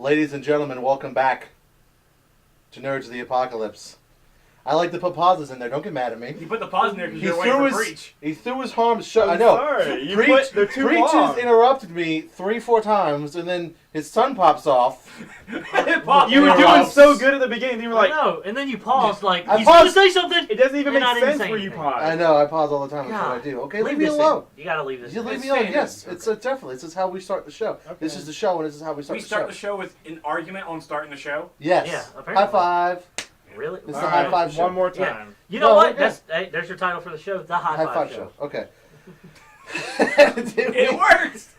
Ladies and gentlemen, welcome back to Nerds of the Apocalypse. I like to put pauses in there. Don't get mad at me. He put the pause in there because you're waiting for Breach. He threw his arms shut. I know. Sorry, They're too long. Interrupted me 3-4 times, and then his son pops off. You were doing so good at the beginning. You were like, no, and then you paused like I he's paused. going to say something. It doesn't even make sense where you pause. I know. I pause all the time. That's what I do. Okay, leave me alone. You got to leave this. You leave me alone. Yes, it's definitely. This is how we start the show. Okay. This is the show, and this is how we start the show. We start the show with an argument on starting the show. Yes. Yeah, apparently. High five. Really? It's the high five show. One more time. Yeah. You know what? There's your title for the show. The High Five Show. Okay. It works.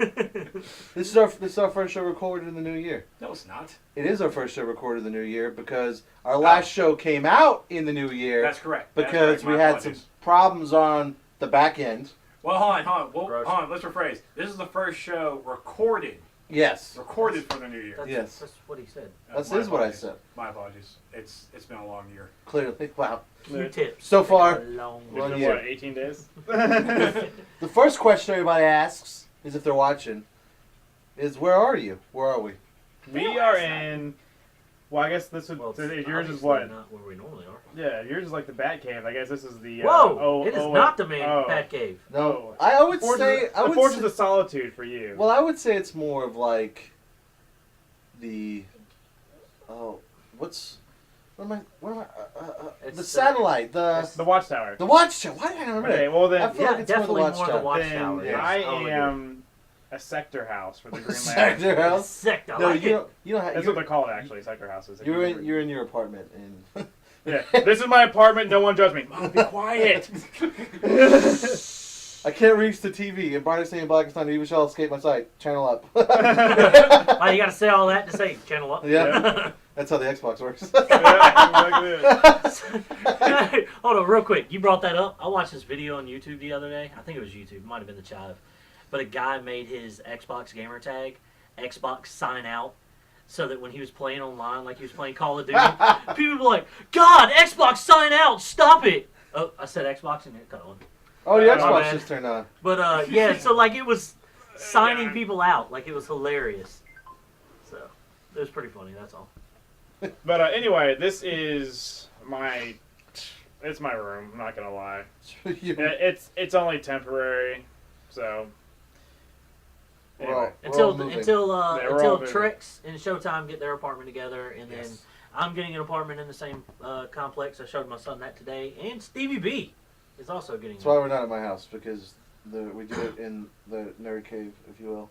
This is our first show recorded in the new year. No, it's not. It is our first show recorded in the new year because our last show came out in the new year. That's correct. Because we had some problems on the back end. Well, hold on. Let's rephrase. This is the first show recorded. Yes. Recorded for the new year. That's what he said. That is what I said. My apologies. It's been a long year. Clearly. Wow. Q-tips. So far. Well, what, 18 days? The first question everybody asks is if they're watching is where are you? Where are we? We are in... Well, I guess this would... Well, so yours is what? Not where we normally are. Yeah, yours is like the Batcave. I guess this is the... Whoa! It is not the Bat Cave. No. I would say... The Fortress of Solitude for you. Well, I would say it's more of like the... Oh, what's... What am I... the satellite. The Watchtower. The Watchtower. Why did I remember that? Okay, well then... I feel like it's definitely more the Watchtower. Then Yes. I am a sector house for the Green Lantern. Sector house? Sector. No, you don't have... That's what they're called, actually, sector houses. You're in your apartment and... Yeah, this is my apartment. No one judge me. Mom, be quiet. I can't reach the TV. And Brightest Day in Blackest Night, you shall escape my sight. Channel up. Why you got to say all that to say channel up? Yeah. That's how the Xbox works. Hold on, real quick. You brought that up. I watched this video on YouTube the other day. I think it was YouTube. It might have been the Chive. But a guy made his Xbox gamer tag, Xbox sign out, so that when he was playing online, like he was playing Call of Duty, people were like, God, Xbox sign out, stop it. Oh, I said Xbox and it cut on. Oh, the Xbox just turned on. But, yeah, so, like, it was signing people out. Like, it was hilarious. So, it was pretty funny, that's all. But, anyway, this is it's my room, I'm not going to lie. It's only temporary, so... Anyway. Until Trex and Showtime get their apartment together, and then I'm getting an apartment in the same complex. I showed my son that today, and Stevie B is also getting. That's why we're not at my house, because we do it in the nerd cave, if you will.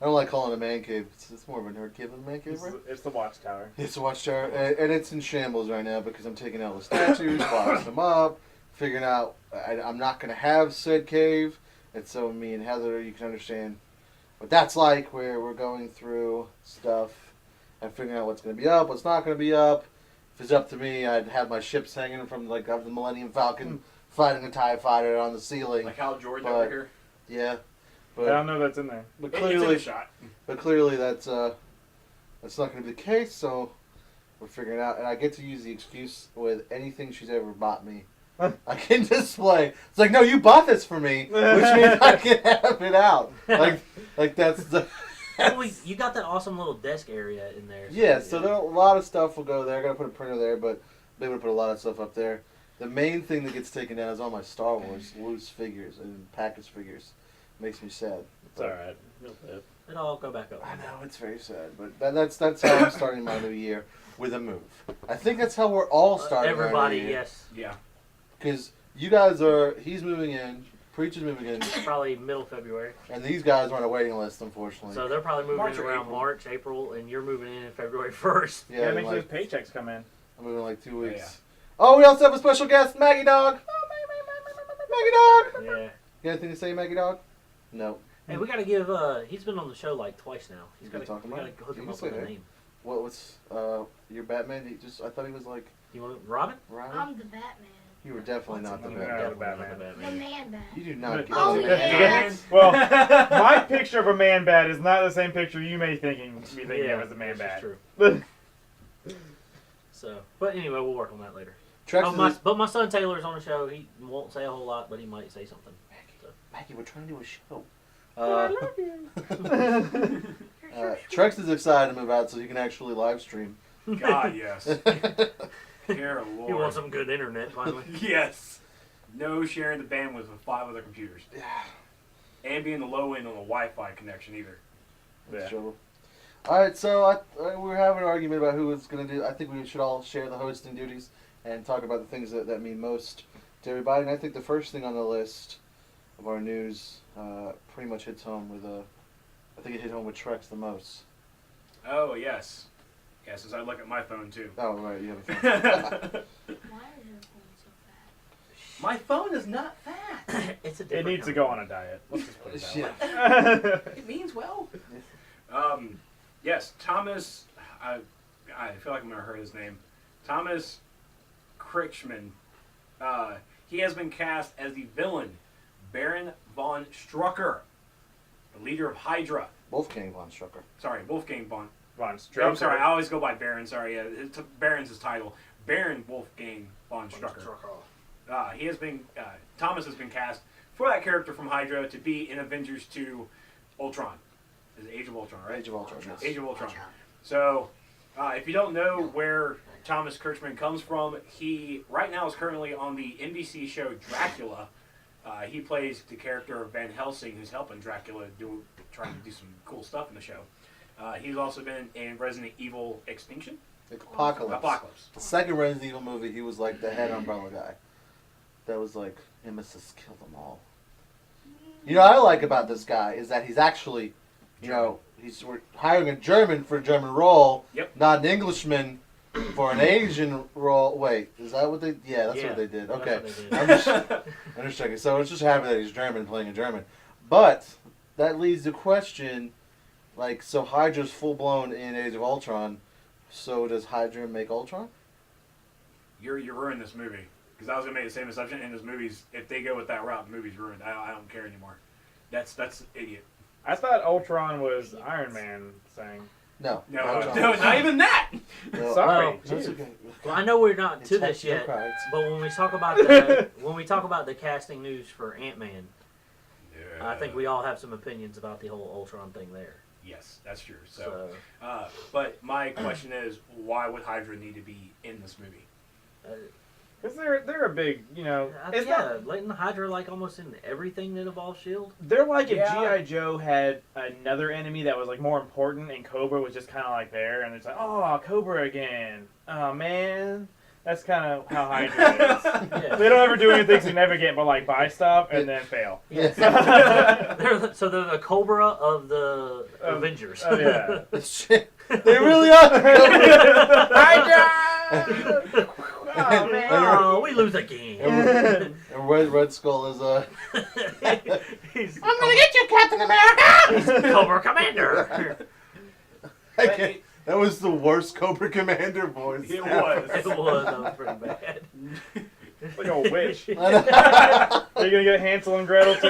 I don't like calling it a man cave. It's more of a nerd cave than a man cave, right? It's the Watchtower. It's the Watchtower, and it's in shambles right now because I'm taking out the statues, boxing them up, figuring out I'm not going to have said cave, and so me and Heather, you can understand what that's like, where we're going through stuff and figuring out what's going to be up, what's not going to be up. If it's up to me, I'd have my ships hanging from, like, the Millennium Falcon fighting a TIE fighter on the ceiling. Like Hal Jordan over here? Yeah. But I don't know that's in there. But clearly that's not going to be the case, so we're figuring it out. And I get to use the excuse with anything she's ever bought me. I can display. It's like, no, you bought this for me, which means I can have it out. Like that's the... Well, you got that awesome little desk area in there. Yeah, so there, a lot of stuff will go there. I'm going to put a printer there, but I'm able to put a lot of stuff up there. The main thing that gets taken down is all my Star Wars loose figures and package figures. Makes me sad. It's alright. It'll all go back up. I know, it's very sad, but that's how I'm starting my new year, with a move. I think that's how we're all starting everybody, our new year. yes. Yeah. Because you guys he's moving in, Preach is moving in. Probably middle February. And these guys are on a waiting list, unfortunately. So they're probably moving in around March, April, and you're moving in February 1st. Yeah, make sure those paychecks come in. I'm moving in like 2 weeks. Yeah. Oh, we also have a special guest, Maggie Dog. Maggie Dog. Yeah. You got anything to say, Maggie Dog? No. Hey, we gotta give. He's been on the show like twice now. He's gotta talk about. We gotta hook him up with a name. What's your Batman? I thought he was like. You want Robin? I'm the Batman. You were definitely not the Batman. The man bat. You do not get Oh, the yeah. Well, my picture of a man bat is not the same picture you may be thinking of as a man bat. True. So, but anyway, we'll work on that later. But my son Taylor's on the show. He won't say a whole lot, but he might say something. Maggie, we're trying to do a show. I love you. Trex is excited to move out so he can actually live stream. God, yes. Dear Lord. You want some good internet finally? Yes. No sharing the bandwidth with 5 other computers. Yeah. And being the low end on the Wi-Fi connection either. That's trouble. All right, so we're having an argument about who is going to do. I think we should all share the hosting duties and talk about the things that mean most to everybody. And I think the first thing on the list of our news pretty much hits home with I think it hit home with Trex the most. Oh, yes. Yes, as I look at my phone, too. Oh, right, you have a phone. Why is your phone so fat? My phone is not fat. It's a It different needs to company. go on a diet. Let's just put it Yeah. that way. It means well. Yes, Thomas, I feel like I'm going to hurt his name. Thomas Kretschmann. He has been cast as the villain, Baron von Strucker, the leader of Hydra. Wolfgang von Strucker. Sorry, Wolfgang von. Von I'm Strucker. sorry, I always go by Baron. Sorry, yeah, Baron's his title. Baron Wolfgang von Strucker. He has been Thomas has been cast for that character from Hydra to be in Avengers 2 Ultron. Is it Age of Ultron, right? Age of Ultron, yes. Age of Ultron. So, if you don't know where Thomas Kretschmann comes from, he right now is currently on the NBC show Dracula. He plays the character of Van Helsing, who's helping Dracula trying to do some cool stuff in the show. He's also been in Resident Evil Extinction. Apocalypse. The second Resident Evil movie, he was like the head umbrella guy. That was like, Nemesis killed them all. You know what I like about this guy is that he's actually, we're hiring a German for a German role, Yep. not an Englishman for an Asian role. Wait, is that what they? Yeah, that's what they did. That's Okay, what they did. I'm just checking. So it's just happy that he's German playing a German, but that leads to question, like, so Hydra's full blown in Age of Ultron. So does Hydra make Ultron? You're ruining this movie. Because I was going to make the same assumption, and this movie's, if they go with that route, the movie's ruined. I don't care anymore. That's idiot. I thought Ultron was Iron Man saying. No. No, Ultron. not even that! No. Sorry. Oh, That's jeez. okay. Well, I know we're not It's to this no yet, cry. but when we talk about the casting news for Ant-Man, I think we all have some opinions about the whole Ultron thing there. Yes, that's true. So, but my question is, why would Hydra need to be in this movie? Because they're a big, it's not. Isn't Hydra like almost in everything that involves S.H.I.E.L.D.? They're like if Yeah. G.I. Joe had another enemy that was like more important and Cobra was just kind of like there and it's like, oh, Cobra again. Oh, man. That's kind of how Hydra is. Yeah. They don't ever do anything significant but like buy stuff and then fail. Yeah. they're the Cobra of the Avengers. Oh, yeah. They really are. Hydra! Oh, man. Oh, we lose again. And Red Skull is He's I'm gonna get you, Captain America. he's Cobra Commander. That was the worst Cobra Commander voice. It ever. was. That was pretty bad. Like a witch. I know. Are you going to get Hansel and Gretel too?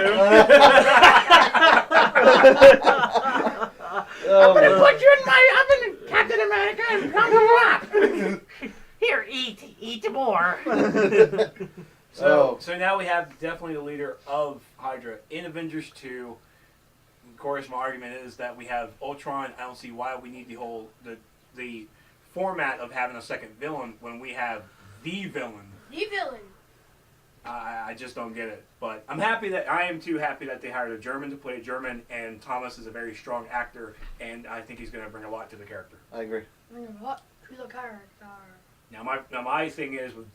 Oh, man. you in my oven, Captain America, and plum them up. Here, eat more. So now we have definitely the leader of Hydra in Avengers 2. Of course, my argument is that we have Ultron. I don't see why we need the format of having a second villain when we have the villain. The villain. I just don't get it. But I am too happy that they hired a German to play German, and Thomas is a very strong actor, and I think he's going to bring a lot to the character. I agree. What? Who's a character? Now my thing is with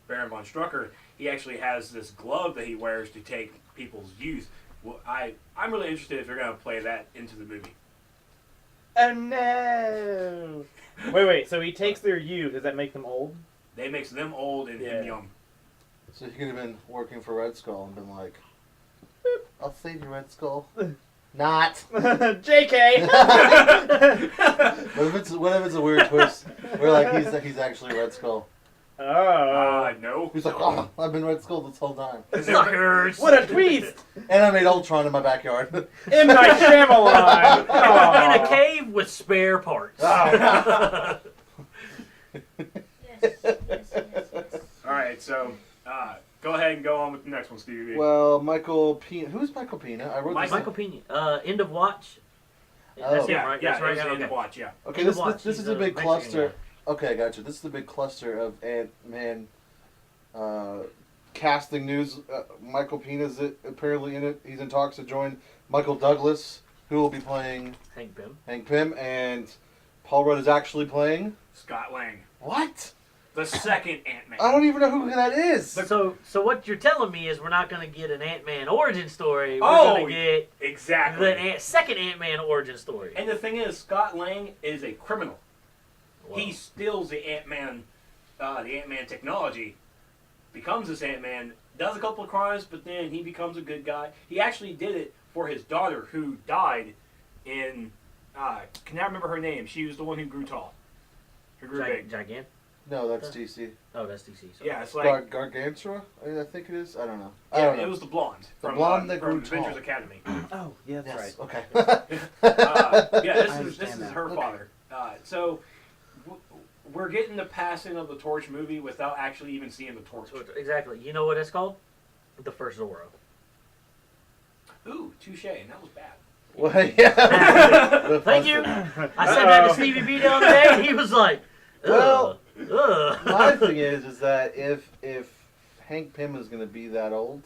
Baron von Strucker, he actually has this glove that he wears to take people's youth. Well, I'm really interested if they're going to play that into the movie. Oh no! Wait. So he takes their youth. Does that make them old? They makes them old and him young. So he could have been working for Red Skull and been like, "I'll save you, Red Skull." Not. JK. What if it's a weird twist where like he's actually Red Skull? Oh. No. He's like, "Oh, I've been Red Skull this whole time." Suckers. What a twist! And I made Ultron in my backyard. M. Night Shyamalan. In a cave with spare parts. Oh. Yes. All right, so go ahead and go on with the next one, Stevie. Well, Michael Pena. Who's Michael Pena? I wrote this. Michael Pena. End of Watch. That's Oh. him, right? Yeah, That's right. it was Yeah, in the okay. watch, yeah. Okay, In the this watch, this he's is a big Mexican cluster. guy. Okay, gotcha. This is a big cluster of Ant-Man casting news. Michael Pena's apparently in it. He's in talks to join Michael Douglas, who will be playing Hank Pym. and Paul Rudd is actually playing. Scott Lang. What? The second Ant-Man. I don't even know who that is. So what you're telling me is we're not going to get an Ant-Man origin story. We're Oh, going to get Exactly. the second Ant-Man origin story. And the thing is, Scott Lang is a criminal. Whoa. He steals the Ant-Man technology, becomes this Ant-Man, does a couple of crimes, but then he becomes a good guy. He actually did it for his daughter, who died in. Can I remember her name? She was the one who grew tall. Who grew big. Gigant? No, that's DC. Oh, that's DC. Sorry. Yeah, it's like Gargantua? I think it is. I don't know. it was the blonde The from blonde that from grew tall. Avengers Academy. Oh, yeah, that's Yes. right. Okay. Yeah, I this understand is that. her Okay. father. So we're getting the passing of the torch movie without actually even seeing the torch. So exactly. You know what it's called? The first Zorro. Ooh, touche, and that was bad. Well, yeah. Thank you. I said that to Stevie B the other day, and he was like, ugh. Well, my thing is that if Hank Pym is going to be that old,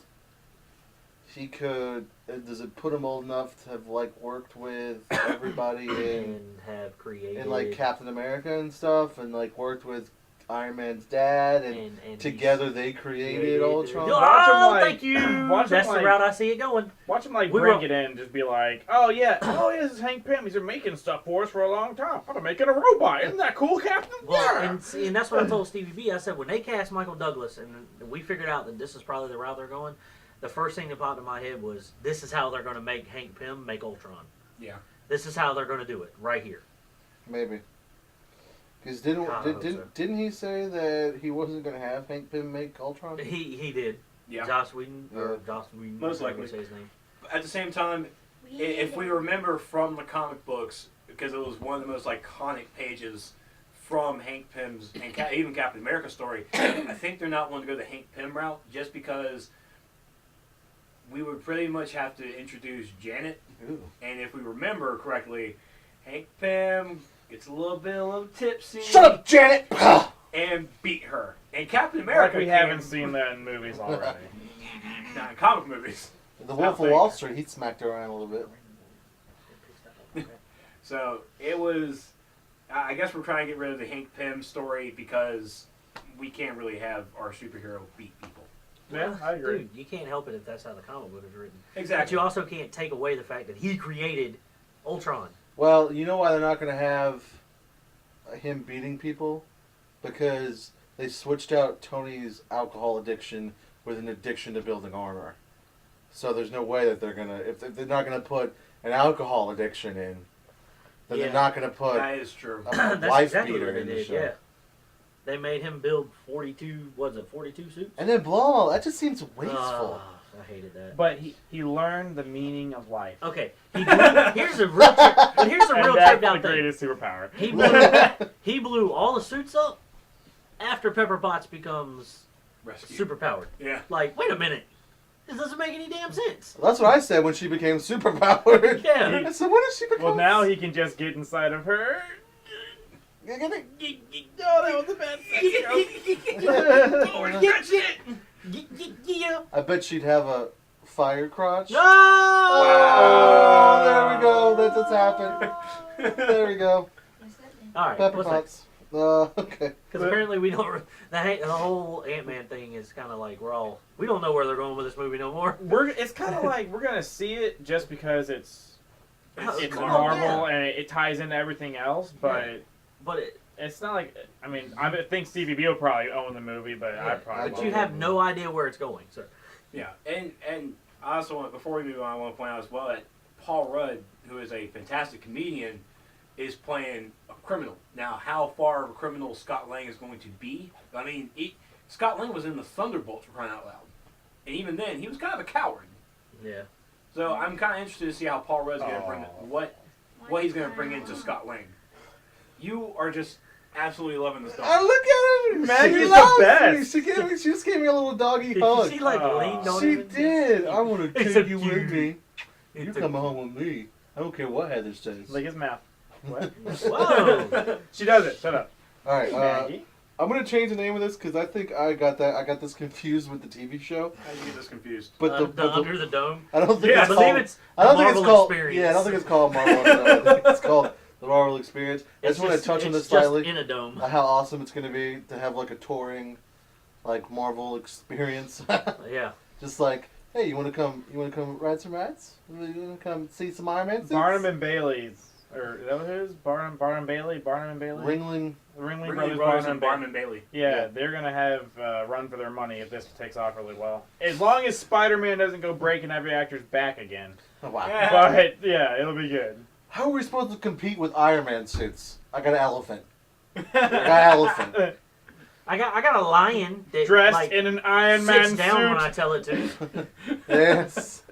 he could. Does it put him old enough to have like worked with everybody and have created in like Captain America and stuff, and like worked with Iron Man's dad, and together they created Ultron? Watch him, Oh, like- thank you. watch him, That's the like- route I see it going. Watch him like We break were- it in, just be like, oh yeah, this is Hank Pym. He's been making stuff for us for a long time. I'm making a robot. Isn't that cool, Captain? Well, Yeah. and that's what I told Stevie B. I said when they cast Michael Douglas, and we figured out that this is probably the route they're going. The first thing that popped in my head was this is how they're going to make Hank Pym make Ultron. Yeah. This is how they're going to do it right here. Maybe. Because God, I hope so. didn't he say that he wasn't going to have Hank Pym make Ultron? He did. Yeah. Joss Whedon or Yeah. Joss Whedon. Most however you likely. say his name. At the same time, if we remember from the comic books, because it was one of the most iconic pages from Hank Pym's and even Captain America's story, I think they're not wanting to go the Hank Pym route just because we would pretty much have to introduce Janet. Ooh. And if we remember correctly, Hank Pym gets a little tipsy. Shut up, Janet! And beat her. And Captain America Like we can- haven't seen that in movies already. Not in comic movies. The Wolf of Wall Street, he smacked her around a little bit. So it was. I guess we're trying to get rid of the Hank Pym story because we can't really have our superhero beat people. Yeah, I agree. Dude, you can't help it if that's how the comic book is written. But Exactly. you also can't take away the fact that he created Ultron. Well, you know why they're not going to have him beating people? Because they switched out Tony's alcohol addiction with an addiction to building armor. So there's no way that they're going to... If they're not going to put an alcohol addiction in, then Yeah. they're not going to put That is true. a That's wife exactly beater what they in the did, show. yeah. They made him build 42 suits? And then blow them all. That just seems wasteful. Ah, I hated that. But he learned the meaning of life. Okay, here's a real but here's a And real that's taped the out thing. greatest superpower. He blew all the suits up after Pepper Potts becomes Rescue. superpowered. Yeah. Like, wait a minute. This doesn't make any damn sense. That's what I said when she became superpowered. Yeah. I said, when did she become... Well, now he can just get inside of her. Oh, that was a bad Yeah. I bet she'd have a fire crotch. No! Oh, there we go. That just happened. There we go. What's that then? All right. Pepper what's Potts. Okay. Because apparently we don't. The whole Ant-Man thing is kind of like we don't know where they're going with this movie no more. It's kind of like we're gonna see it just because it's Oh, Marvel yeah. and it ties into everything else, but But it's not like I think Stevie B will probably own the movie, but I probably but you won't. have no idea where it's going, sir. Yeah. And I also want, before we move on, I want to point out as well that Paul Rudd, who is a fantastic comedian, is playing a criminal. Now, how far of a criminal Scott Lang is going to be? I mean, Scott Lang was in the Thunderbolts, for crying out loud, and even then, he was kind of a coward. Yeah. So I'm kind of interested to see how Paul Rudd's going to bring what he's going to bring into Scott Lang. You are just absolutely loving this dog. Oh, look at her. Maggie's She the loves best. me. She just gave me a little doggy hug. She like leaned on She him. did. I want to It's take a you with me. It's You a- come home with me. I don't care what Heather says. Lick his mouth. What? Whoa! She does it. Shut up. All right, Maggie. I'm gonna change the name of this because I think I got this confused with the TV show. How do you get this confused? But the Under the Dome. I don't think Yeah, I it's believe called. it's I don't the think it's Marvel called. Experience. Yeah, I don't think it's called Marvel. I think it's called the Marvel Experience. I just want to touch on this it's just slightly. in a dome. How awesome it's gonna be to have like a touring, like Marvel experience. Yeah. Just like, hey, you wanna come ride some rides? You wanna come see some Iron Man suits? Barnum and Bailey's. Or is that what it is? Barnum and Bailey? Ringling. Ringling Brothers Brothers and Barnum Bailey. Yeah, they're going to have run for their money if this takes off really well. As long as Spider-Man doesn't go breaking every actor's back again. Oh, wow. Yeah. But, yeah, it'll be good. How are we supposed to compete with Iron Man suits? I got an elephant. I got a lion that Dressed like, in an Iron Man sits down suit. when I tell it to. Yes.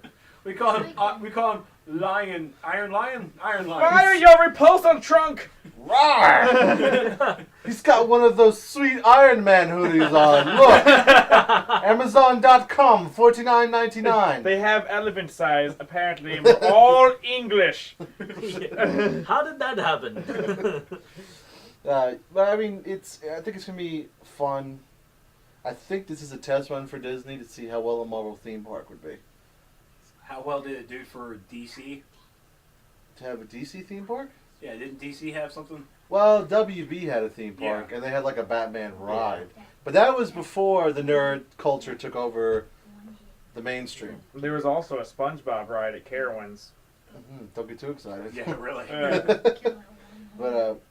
We call him Lion, Iron Lion. Fire your repulsion trunk! Rawr! He's got one of those sweet Iron Man hoodies on. Look. Amazon.com, $49.99. They have elephant size, apparently, and we're all English. How did that happen? But I mean, I think it's gonna be fun. I think this is a test run for Disney to see how well a Marvel theme park would be. How well did it do for DC? To have a DC theme park? Yeah, didn't DC have something? Well, WB had a theme park, and they had like a Batman ride. But that was before the nerd culture took over the mainstream. There was also a SpongeBob ride at Carowinds. Don't get too excited. Yeah, really. But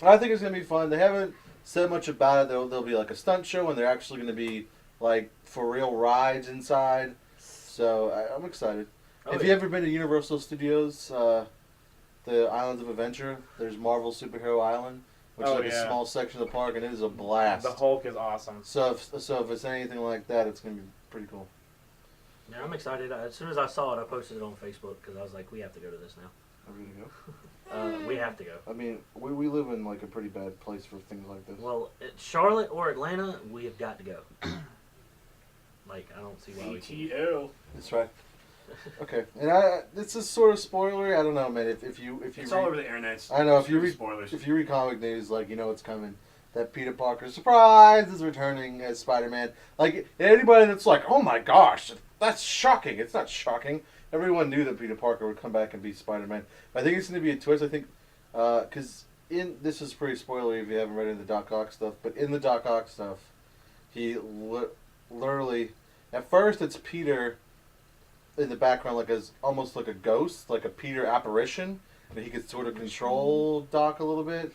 I think it's gonna be fun. They haven't said much about it. There'll be like a stunt show, and they're actually gonna be like for real rides inside. So I'm excited. Have you ever been to Universal Studios, the Islands of Adventure? There's Marvel Superhero Island, which is like a small section of the park, and it is a blast. The Hulk is awesome. So if it's anything like that, it's gonna be pretty cool. Yeah, I'm excited. As soon as I saw it, I posted it on Facebook because I was like, we have to go to this now. Are we gonna go? We have to go. I mean, we live in like a pretty bad place for things like this. Well, Charlotte or Atlanta, we have got to go. Like, I don't see why we can't. PTO. That's right. Okay, and this is sort of spoilery. I don't know, man. If you It's all over the internet. I know if you read spoilers. If you read comic news, like you know it's coming. That Peter Parker surprise is returning as Spider-Man. Like anybody that's like, oh my gosh, that's shocking. It's not shocking. Everyone knew that Peter Parker would come back and be Spider-Man. I think it's going to be a twist. I think because this is pretty spoilery if you haven't read any of the Doc Ock stuff. But in the Doc Ock stuff, he literally at first it's Peter in the background, like as almost like a ghost, like a Peter apparition, and he could sort of control Doc a little bit.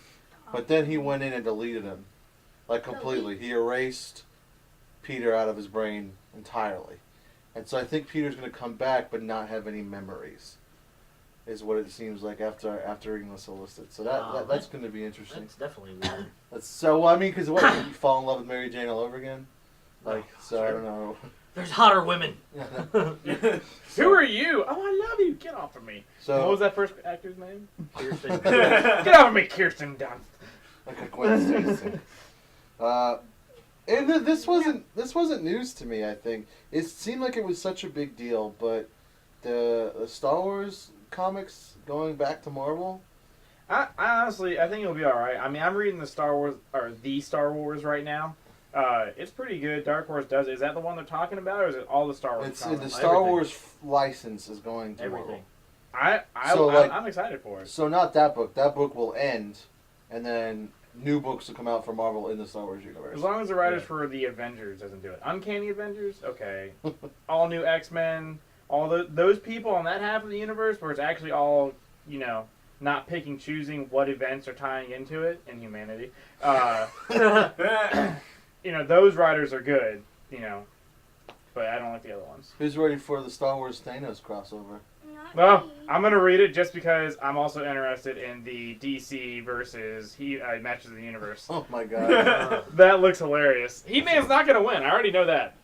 But then he went in and deleted him, like completely. He erased Peter out of his brain entirely, and so I think Peter's going to come back, but not have any memories, is what it seems like after reading the listed. So that's going to be interesting. That's definitely weird. I mean, because what you fall in love with Mary Jane all over again, like so. I don't know. There's hotter women. Who are you? Oh, I love you. Get off of me. So what was that first actor's name? Kirsten. Get off of me, Kirsten Dunst. like a Gwen Stacy. And this wasn't news to me. I think it seemed like it was such a big deal, but the Star Wars comics going back to Marvel. I honestly, I think it'll be all right. I mean, I'm reading the Star Wars right now. It's pretty good. Dark Horse does it. Is that the one they're talking about, or is it all the Star Wars? It's comics? the Star Wars license is going to Everything. Marvel. I'm excited for it. So not that book. That book will end, and then new books will come out for Marvel in the Star Wars universe. As long as the writers for the Avengers doesn't do it. Uncanny Avengers, okay. All new X-Men, those people on that half of the universe where it's actually all, not picking, choosing what events are tying into it in humanity. Those writers are good, but I don't like the other ones. Who's ready for the Star Wars Thanos crossover? Well, I'm going to read it just because I'm also interested in the DC versus Matches of the Universe. Oh my god. That looks hilarious. He-Man's not going to win. I already know that.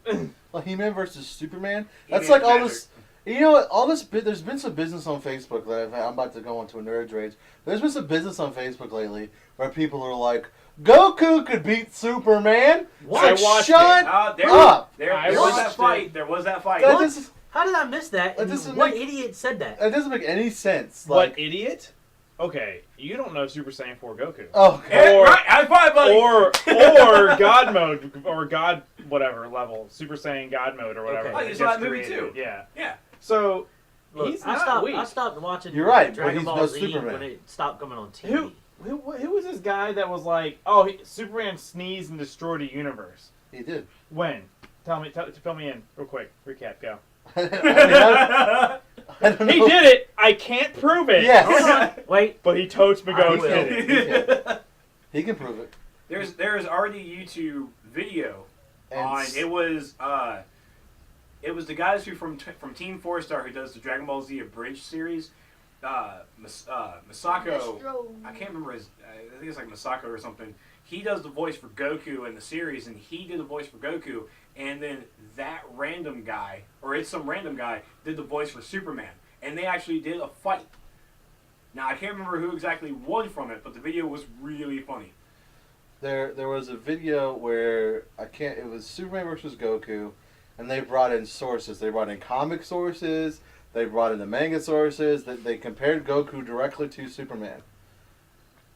Well, He-Man versus Superman? He-Man's That's like all magic. this... You know what? All this... There's been some business on Facebook that I'm about to go into a nerd rage. There's been some business on Facebook lately where people are like, Goku could beat Superman? What? Like, I watched shut there up! there I was watched that it. fight. There was that fight. That is- How did I miss that? That And doesn't what make- idiot said that? That doesn't make any sense. What Like, idiot? Okay, you don't know Super Saiyan 4 Goku. okay. Hey, Or- right, high five, buddy. Or God mode, or God whatever level, Super Saiyan God mode or whatever. Okay. Oh, you that saw gets that movie created. too. Yeah. Yeah. So Look, he's I not stopped. weak. I stopped watching. You're right, but Dragon he's Ball no Z Superman. when it stopped coming on TV. Who was this guy that was like, oh, Superman sneezed and destroyed a universe? He did. When? Tell me, fill me in real quick. Recap, go. I don't know. He did it. I can't prove it. Yes. Hold on. Wait. But he totes me I goes will. did it. He can prove it. There's already YouTube video And on it was the guys who from Team 4-Star who does the Dragon Ball Z Abridged series. Masako, I can't remember his. I think it's like Masako or something. He does the voice for Goku in the series, and he did the voice for Goku. And then that random guy, or it's some random guy, did the voice for Superman. And they actually did a fight. Now I can't remember who exactly won from it, but the video was really funny. There was a video where it was Superman versus Goku, and they brought in sources. They brought in comic sources. They brought in the manga sources. They compared Goku directly to Superman,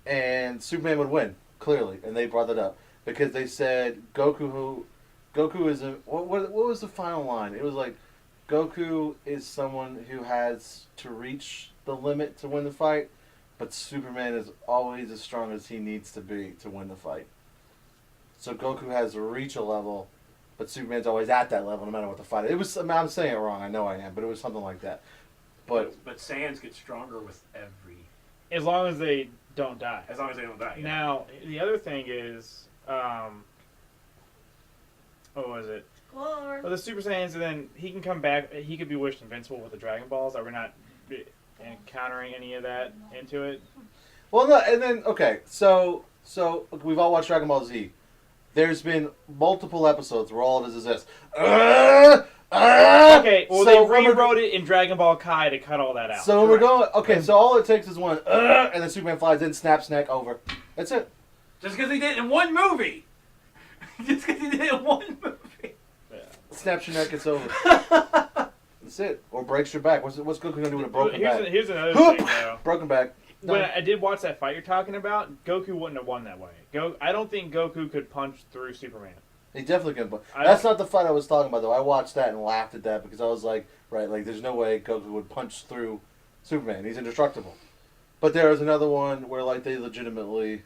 and Superman would win clearly. And they brought that up because they said Goku is a what was the final line? It was like Goku is someone who has to reach the limit to win the fight. But Superman is always as strong as he needs to be to win the fight. So Goku has to reach a level, but Superman's always at that level no matter what the fight is. It was, I'm saying it wrong, I know I am, but it was something like that. But Saiyans get stronger with every. As long as they don't die. As long as they don't die. Yeah. Now, the other thing is, what was it? Or Well, the Super Saiyans, and then he can come back. He could be wished invincible with the Dragon Balls. Are we not encountering any of that into it? well, no, and then okay, so we've all watched Dragon Ball Z. There's been multiple episodes where all it is this. Okay, well, So they when we're- rewrote it in Dragon Ball Kai to cut all that out. So we're going. Okay, so all it takes is one, and then Superman flies in, snaps neck, over. That's it. Just because they did it in one movie. Just because they did it in one movie. Snaps your neck, it's over. That's it. Or breaks your back. What's Goku gonna do with a broken back? Here's another thing, though. Broken back. When Done. I did watch that fight you're talking about, Goku wouldn't have won that way. I don't think Goku could punch through Superman. He definitely can. But I that's don't- not the fight I was talking about, though. I watched that and laughed at that because I was like, right, like there's no way Goku would punch through Superman. He's indestructible. But there was another one where like they legitimately,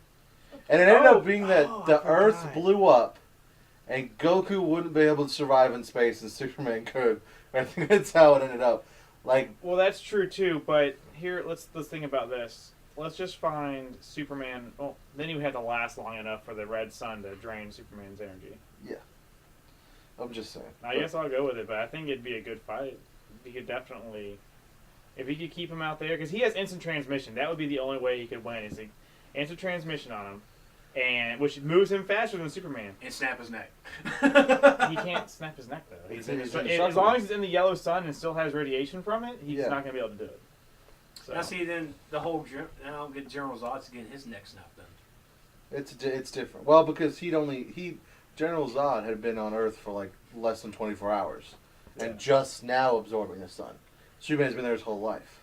and it ended up being that I the Earth forgot. blew up, and Goku wouldn't be able to survive in space, and Superman could. I think that's how it ended up. Like, Well, that's true too. But here, let's think about this. Let's just find Superman. Well, then he would have to last long enough for the red sun to drain Superman's energy. I'm just saying. I guess I'll go with it, but I think it'd be a good fight. He could definitely, if he could keep him out there, because he has instant transmission. That would be the only way he could win. Is the instant transmission on him, and which moves him faster than Superman. And snap his neck. He can't snap his neck though. He's As indestructible. long as he's in the yellow sun and still has radiation from it, he's Yeah. not gonna be able to do it. So. Now see, then the whole I'll get General Zod's getting his neck snapped then. It's different. Well, because General Zod had been on Earth for like less than 24 hours, and just now absorbing the sun. Superman's been there his whole life.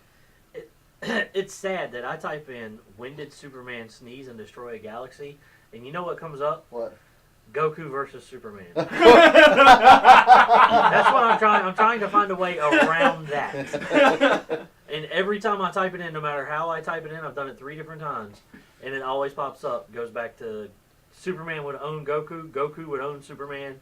It's sad that I type in "When did Superman sneeze and destroy a galaxy?" and you know what comes up? What? Goku versus Superman. That's what I'm trying. I'm trying to find a way around that. And every time I type it in, no matter how I type it in, I've done it 3 different times, and it always pops up. Goes back to Superman would own Goku. Goku would own Superman.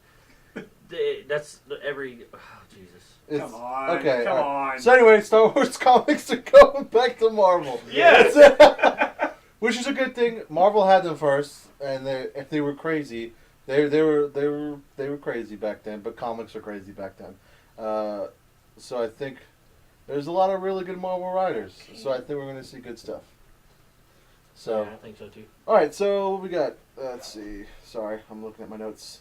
That's every. Oh, Jesus. Come on. Okay. Come all right. on. So anyway, Star Wars comics are going back to Marvel. Yes. Which is a good thing. Marvel had them first, and they were crazy. They were crazy back then, but comics are crazy back then. So I think there's a lot of really good Marvel writers. So I think we're going to see good stuff. So Yeah, I think so too. all right, so what we got. Let's see. Sorry, I'm looking at my notes.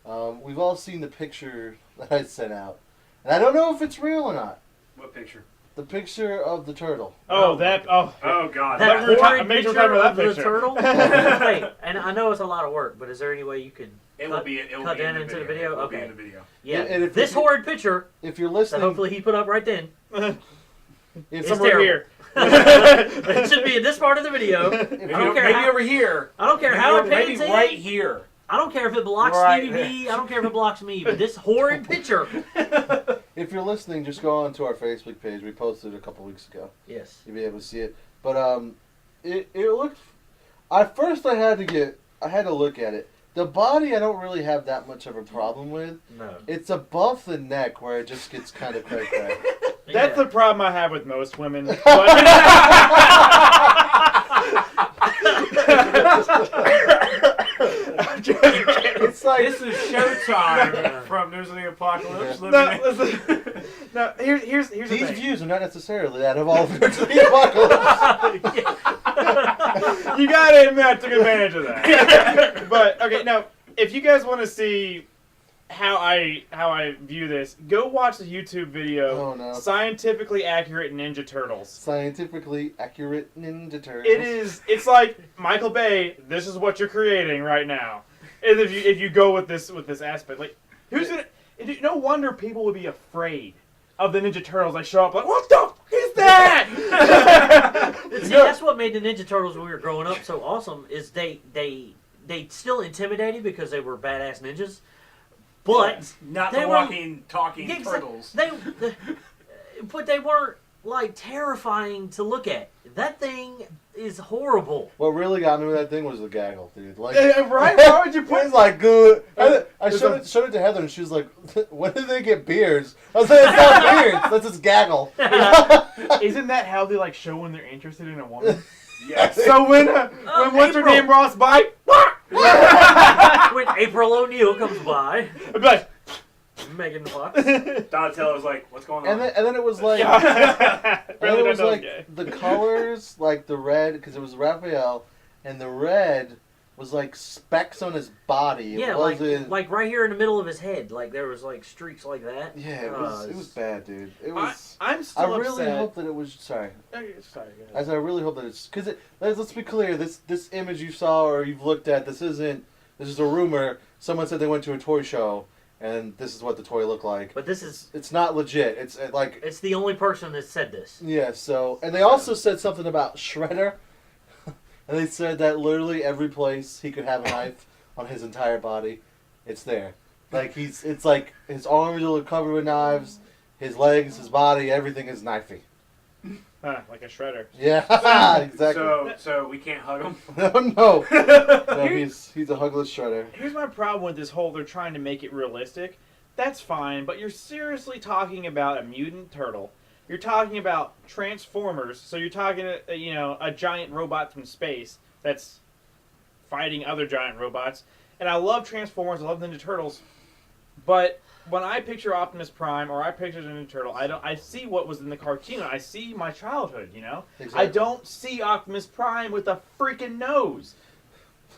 We've all seen the picture that I sent out, and I don't know if it's real or not. What picture? The picture of the turtle. Oh, that. Oh. Oh God. That Remember horrid I made you picture remember that of the picture. turtle. Wait, and I know it's a lot of work, but is there any way you could It will be. It will cut be that in into the the video. video? It will Okay. be in the video. Yeah, And if this you- horrid picture If you're that listening, hopefully he put up right then. if, It's Somewhere terrible. here. It should be in this part of the video. Maybe, I don't care maybe how- over here. I don't care Maybe how over- it maybe pans in. right here. I don't care if it blocks Right. Stevie B. I don't care if it blocks me. But this horrid picture. if you're listening, just go on to our Facebook page. We posted it a couple weeks ago. Yes. You'll be able to see it. But it looked. At first, I had to look at it. The body, I don't really have that much of a problem with. No. It's above the neck where it just gets kind of cray-cray. That's Yeah. the problem I have with most women. But It's like This is Showtime from News of the Apocalypse. no, Living in- listen. No, here's the these thing. views are not necessarily that of all of the apocalypse. You gotta admit, I took advantage of that. But okay, now if you guys want to see how I view this, go watch the YouTube video. Oh, no. Scientifically accurate Ninja Turtles. Scientifically accurate Ninja Turtles. It's like Michael Bay. This is what you're creating right now. And if you go with this aspect, like no wonder people would be afraid of the Ninja Turtles. Like show up like, what the f- is that? See, that's what made the Ninja Turtles when we were growing up so awesome. Is they still intimidated because they were badass ninjas, but Not they the were- walking, talking Yeah, turtles. but they weren't like terrifying to look at. That thing is horrible. What really got me with that thing was the gaggle, dude. Like, Right? Why would you put? it's like good. I There's showed it to Heather, and she was like, "When did they get beards?" I was like, "It's not beards. That's just gaggle." Isn't that how they like show when they're interested in a woman? Yes. So when what's her April. name, Ross Bite? When April O'Neil comes by, I'd be like, Megan Fox. Donatello was like, "What's going on?" And then it was like, yeah. and Really it was don't know like gay. the colors, like the red, because it was Raphael, and the red was like specks on his body. It Yeah, wasn't. like right here in the middle of his head, like there was like streaks like that. Yeah, it was bad, dude. It I, was. I'm I still really upset. hope that it was. Sorry. Okay, sorry, go ahead. As I really hope that it's because let's be clear. This image you saw or you've looked at. This isn't. This is a rumor. Someone said they went to a toy show, and this is what the toy looked like. But this is It's not legit. It's like it's the only person that said this. yeah. So and they also said something about Shredder, and they said that literally every place he could have a knife on his entire body, it's there. Like it's like his arms are covered with knives, his legs, his body, everything is knifey. Like a shredder. Yeah, exactly. So we can't hug him. No, no, he's a hugless Shredder. Here's my problem with this whole, they're trying to make it realistic. That's fine, but you're seriously talking about a mutant turtle. You're talking about Transformers, so you're talking, a giant robot from space that's fighting other giant robots. And I love Transformers, I love Ninja Turtles, but when I picture Optimus Prime or I picture the Ninja Turtle, I see what was in the cartoon. I see my childhood, Exactly. I don't see Optimus Prime with a freaking nose.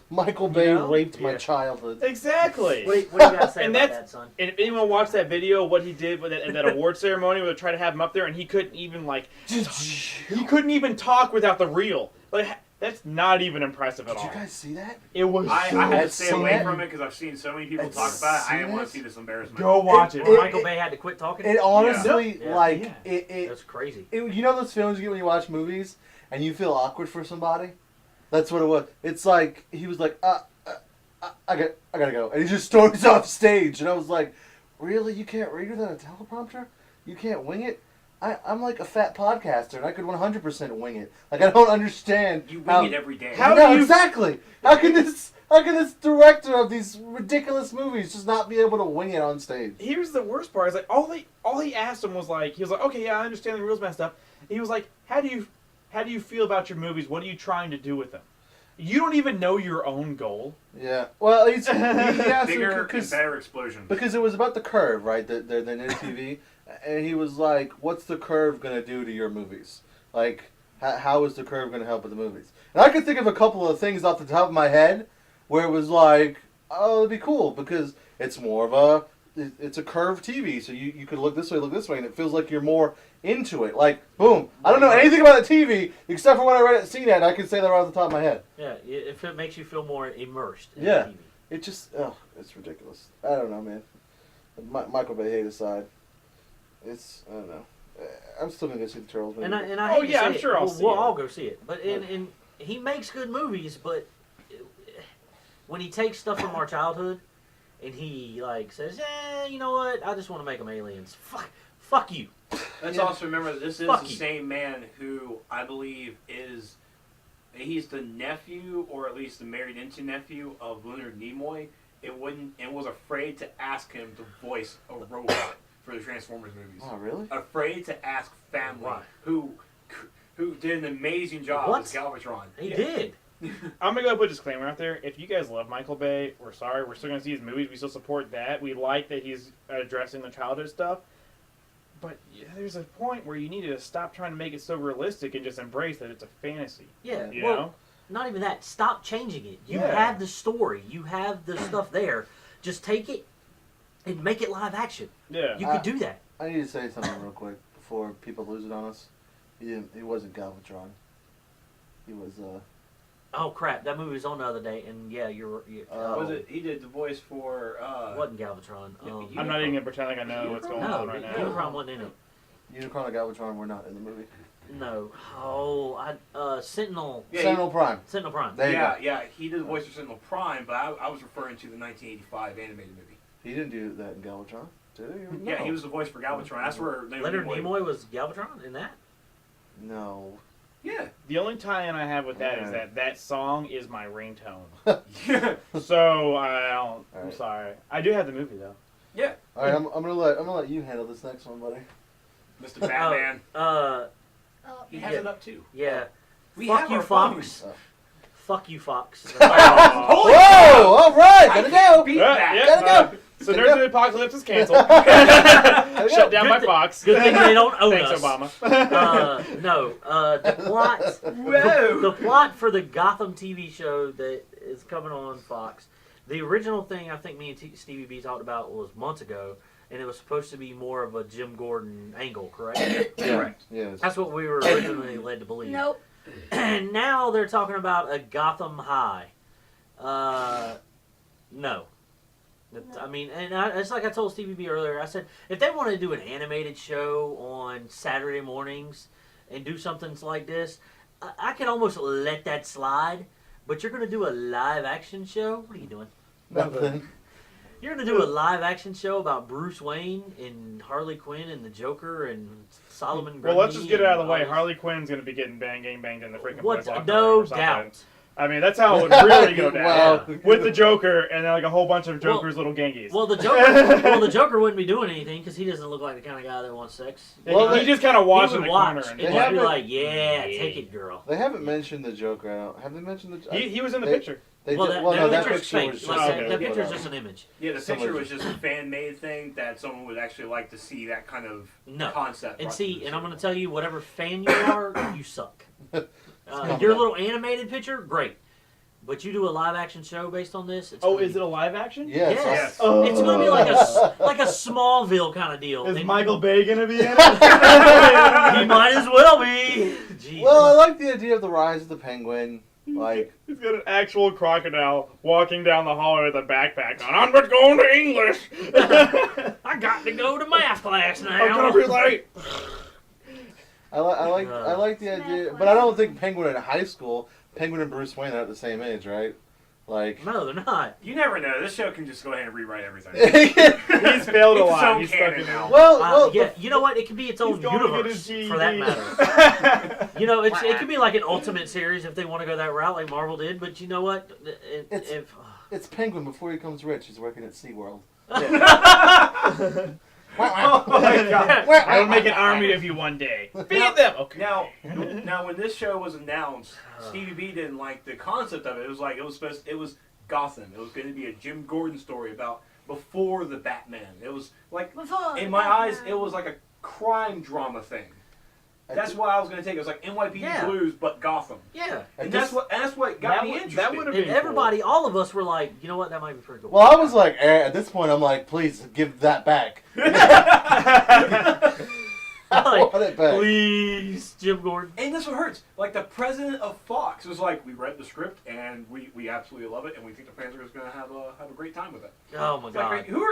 Michael Bay You know? raped my Yeah. childhood. Exactly. What do you guys say And about that's- that, son? And if anyone watched that video, what he did with at that award ceremony, where they tried to have him up there, and he couldn't even he couldn't even talk without the reel. Like that's not even impressive at Did all. you guys see that? It was. I had to I've stay seen away it. from it because I've seen so many people I've talk about it. I seen didn't want it. to see this embarrassment. Go watch it. Well, Michael Bay had to quit talking. It honestly, Yeah. like, Yeah. it That's crazy. you know those feelings you get when you watch movies and you feel awkward for somebody? That's what it was. It's like, he was like, I gotta go. And he just storms off stage. And I was like, really? You can't read without a teleprompter? You can't wing it? I'm like a fat podcaster, and I could 100% wing it. Like, I don't understand. You how, wing it every day. How no, do you- exactly. How can this director of these ridiculous movies just not be able to wing it on stage? Here's the worst part: is like all he asked him was like, he was like, okay, yeah, I understand the rules messed up. And he was like, how do you feel about your movies? What are you trying to do with them? You don't even know your own goal. Yeah. Well, he asked Bigger him and better explosion. because it was about the curve, right? The new TV, and he was like, "What's the curve gonna do to your movies? Like, how is the curve gonna help with the movies?" And I could think of a couple of things off the top of my head where it was like, "Oh, it'd be cool because it's more of a it's a curved TV, so you could look this way, and it feels like you're more into it. Like, boom. I don't know anything about the TV except for when I read it at CNET. And I can say that right off the top of my head. Yeah, if it makes you feel more immersed in Yeah. the TV. It just, it's ridiculous. I don't know, man. Michael Bay hate aside, I don't know. I'm still gonna go see the Turtles. And I Oh, hate to yeah, say I'm it, sure I'll see we'll it. all go see it. But and he makes good movies, but when he takes stuff from our childhood and he like says, you know what? I just want to make them aliens. Fuck you. Let's Yeah. also remember that this is Fuck the you. same man who I believe he's the nephew, or at least the married into nephew of Leonard Nimoy. And was afraid to ask him to voice a robot for the Transformers movies. Oh, really? Afraid to ask family Why? who did an amazing job What? as Galvatron. He Yeah. did. I'm gonna go put a disclaimer out there. If you guys love Michael Bay, we're sorry. We're still gonna see his movies. We still support that. We like that he's addressing the childhood stuff. But there's a point where you need to stop trying to make it so realistic and just embrace that it's a fantasy. Yeah. You well, know? not even that. Stop changing it. You Yeah. have the story. You have the stuff there. Just take it and make it live action. Yeah. You could do that. I need to say something real quick before people lose it on us. He wasn't Galvatron. He was Oh crap! That movie was on the other day, and yeah, you're. Was it? He did the voice for. Wasn't Galvatron? I'm not even gonna pretend like I know what's going No, on right now. Unicron wasn't in it. Unicron and Galvatron were not in the movie. No. Oh, Sentinel. Yeah, Sentinel Prime. Sentinel Prime. There you yeah, go. yeah, he did the voice for Sentinel Prime, but I was referring to the 1985 animated movie. He didn't do that in Galvatron, did he? Yeah, he was the voice for Galvatron. That's where Leonard Nimoy was Galvatron in that. No. Yeah. The only tie-in I have with that is Alright. that song is my ringtone. Yeah. So I'm Alright. sorry. I do have the movie though. Yeah. All right, I'm gonna let you handle this next one, buddy. Mr. Batman. Oh, He has yeah. it up too. Yeah. We Fuck have you, our Fox. phones. Fuck you, Fox. Holy Whoa! All right, I gotta can't go. beat that. Gotta go. So Nerds of the Apocalypse is canceled. Gotta Shut go. down Good by thi- Fox. Good thing they don't own Thanks, us. Obama. No. The plot. Whoa. The plot for the Gotham TV show that is coming on Fox. The original thing I think me and Stevie B talked about was months ago, and it was supposed to be more of a Jim Gordon angle, correct? Correct. Yes. That's what we were originally led to believe. nope. And now they're talking about a Gotham High. No. I mean, it's like I told Stevie B earlier. I said, if they want to do an animated show on Saturday mornings and do something like this, I can almost let that slide. But you're going to do a live action show? What are you doing? Nothing. You're going to do a live action show about Bruce Wayne and Harley Quinn and the Joker and Solomon Well, let's just get it out of the way. and all Harley Quinn's gonna be getting banged in the freaking this- What? police locker No room or something. doubt. I mean, that's how it would really go down. Wow. With the Joker and then like a whole bunch of Joker's little gangies. Well, the Joker wouldn't be doing anything because he doesn't look like the kind of guy that wants sex. Well, he just kind of He watched in would the watch corner. and They just have be it- like, "Yeah, take it, girl." They haven't mentioned the Joker. Have they mentioned the? He was in the They- picture. They Well, did, that, well, no, that picture's picture fake. was Like, just. okay. that put picture's out. just an image. Yeah, the Someone picture was just- just a fan-made thing that someone would actually like to see that kind of No. concept. And brought see, to the and I'm show. going to tell you, whatever fan you are, you suck. coming Your up. little animated picture, great. But you do a live action show based on this. It's Oh, gonna is be- it a live action? Yes. Yes. Oh. It's going to be like a Smallville kind of deal. Is And Michael Bay gonna be in it? He might as well be. Jesus. Well, I like the idea of the rise of the Penguin. Like, He's got an actual crocodile walking down the hallway with a backpack on. I'm just going to English. I got to go to math class now. I'm gonna be late. I like the idea, but I don't think Penguin in high school. Penguin and Bruce Wayne are at the same age, right? Like, No, they're not. You never know. This show can just go ahead and rewrite everything. He's failed a It's lot. so He's stuck canon in now. well, Yeah, you know what? It could be its own He's going to get universe his for that GED. matter. You know, it could be like an ultimate series if they want to go that route, like Marvel did. But you know what? It's- it's Penguin before he becomes rich. He's working at SeaWorld. Oh my god. I will make an army of you one day. Feed them. Okay. Now, when this show was announced, Stevie B didn't like the concept of it. It was like it was Gotham. It was going to be a Jim Gordon story about before the Batman. It was like Before in the my eyes, Batman. it was like a crime drama thing. That's why I was going to take it. It was like NYPD Yeah. Blues, but Gotham. Yeah. And that's what got me interested. That would have And been everybody, all of us were like, you know what, that might be pretty cool. Well, I was like, at this point, I'm like, please give that back. I want it back. Please, Jim Gordon. And this what hurts. Like the president of Fox was like, we read the script and we absolutely love it and we think the fans are just going to have a great time with it. Oh my It's god. like, who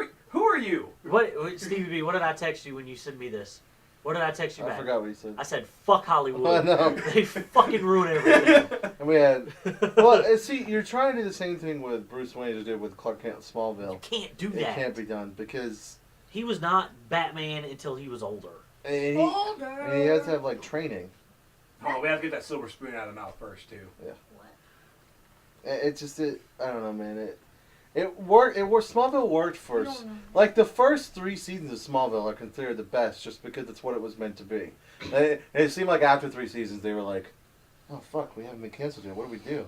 are you? What, Stevie B, what did I text you when you sent me this? What did I text you I back? forgot what you said. I said, fuck Hollywood. I know. They fucking ruin everything. And we had. Well, see, you're trying to do the same thing with Bruce Wayne as you did with Clark Kent in Smallville. You can't do It that. can't be done because. He was not Batman until he was older. And he has to have like training. Oh, we have to get that silver spoon out of the mouth first too. It just I don't know, man. It worked. Smallville worked first. Like the first 3 seasons of Smallville are considered the best, just because it's what it was meant to be. And it seemed like after 3 seasons they were like, "Oh fuck, we haven't been canceled yet. What do we do?"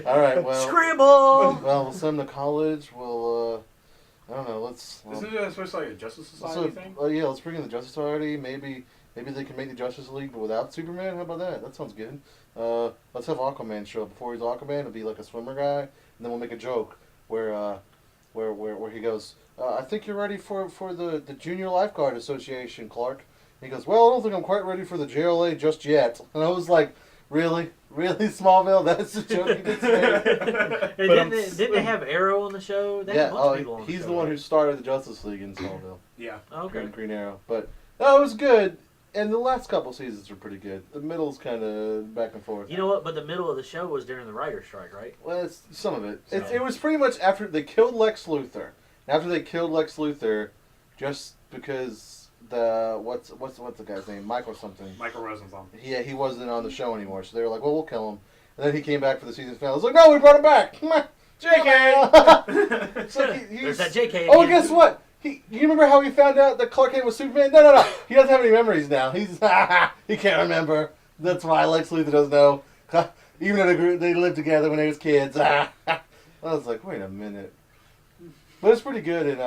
All right, well, Scramble! well, we'll send them to college. We'll, I don't know. Let's. Isn't it supposed to be like a Justice Society thing? Yeah, let's bring in the Justice Society. Maybe they can make the Justice League, but without Superman. How about that? That sounds good. Let's have Aquaman show up. Before he's Aquaman, it'll be like a swimmer guy, and then we'll make a joke where he goes, "I think you're ready for the Junior Lifeguard Association, Clark." And he goes, "Well, I don't think I'm quite ready for the JLA just yet." And I was like, "Really, Smallville? That's the joke you did say?" Hey, didn't they have Arrow on the show? They had a bunch of people on he's the the show, one who right? started the Justice League in Smallville. Yeah. Oh, okay. Green Arrow. But no, it was good. And the last couple seasons were pretty good. The middle's kind of back and forth. You know what? But the middle of the show was during the writer's strike, right? Well, it's some of it. So- It was pretty much after they killed Lex Luthor. After they killed Lex Luthor, just because what's the guy's name? Michael something. Michael Rosenthal. Yeah, he wasn't on the show anymore. So they were like, "Well, we'll kill him." And then he came back for the season finale. I was like, "No, we brought him back." JK! So There's that JK. Oh, again. guess what? You remember how he found out that Clark Kent was Superman? No. He doesn't have any memories now. He can't remember. That's why Lex Luthor doesn't know. Even though they lived together when they was kids. I was like, wait a minute. But it's pretty good in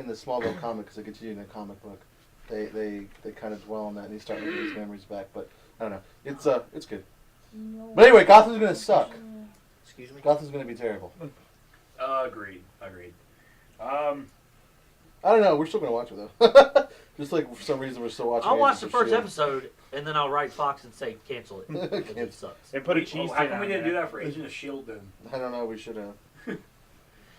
the Smallville comic because they continue in the comic book. They kind of dwell on that and he starts getting his memories back. But I don't know. It's good. But anyway, Gotham's gonna suck. Excuse me? Gotham's gonna be terrible. Agreed. I don't know. We're still gonna watch it though. Just like for some reason we're still watching. I'll watch Agents the of first S.H.I.E.L.D. episode, and then I'll write Fox and say, cancel it. It sucks. And put a cheese How tin come on we didn't there. do that for Agent of S.H.I.E.L.D. then? I don't know. We should have.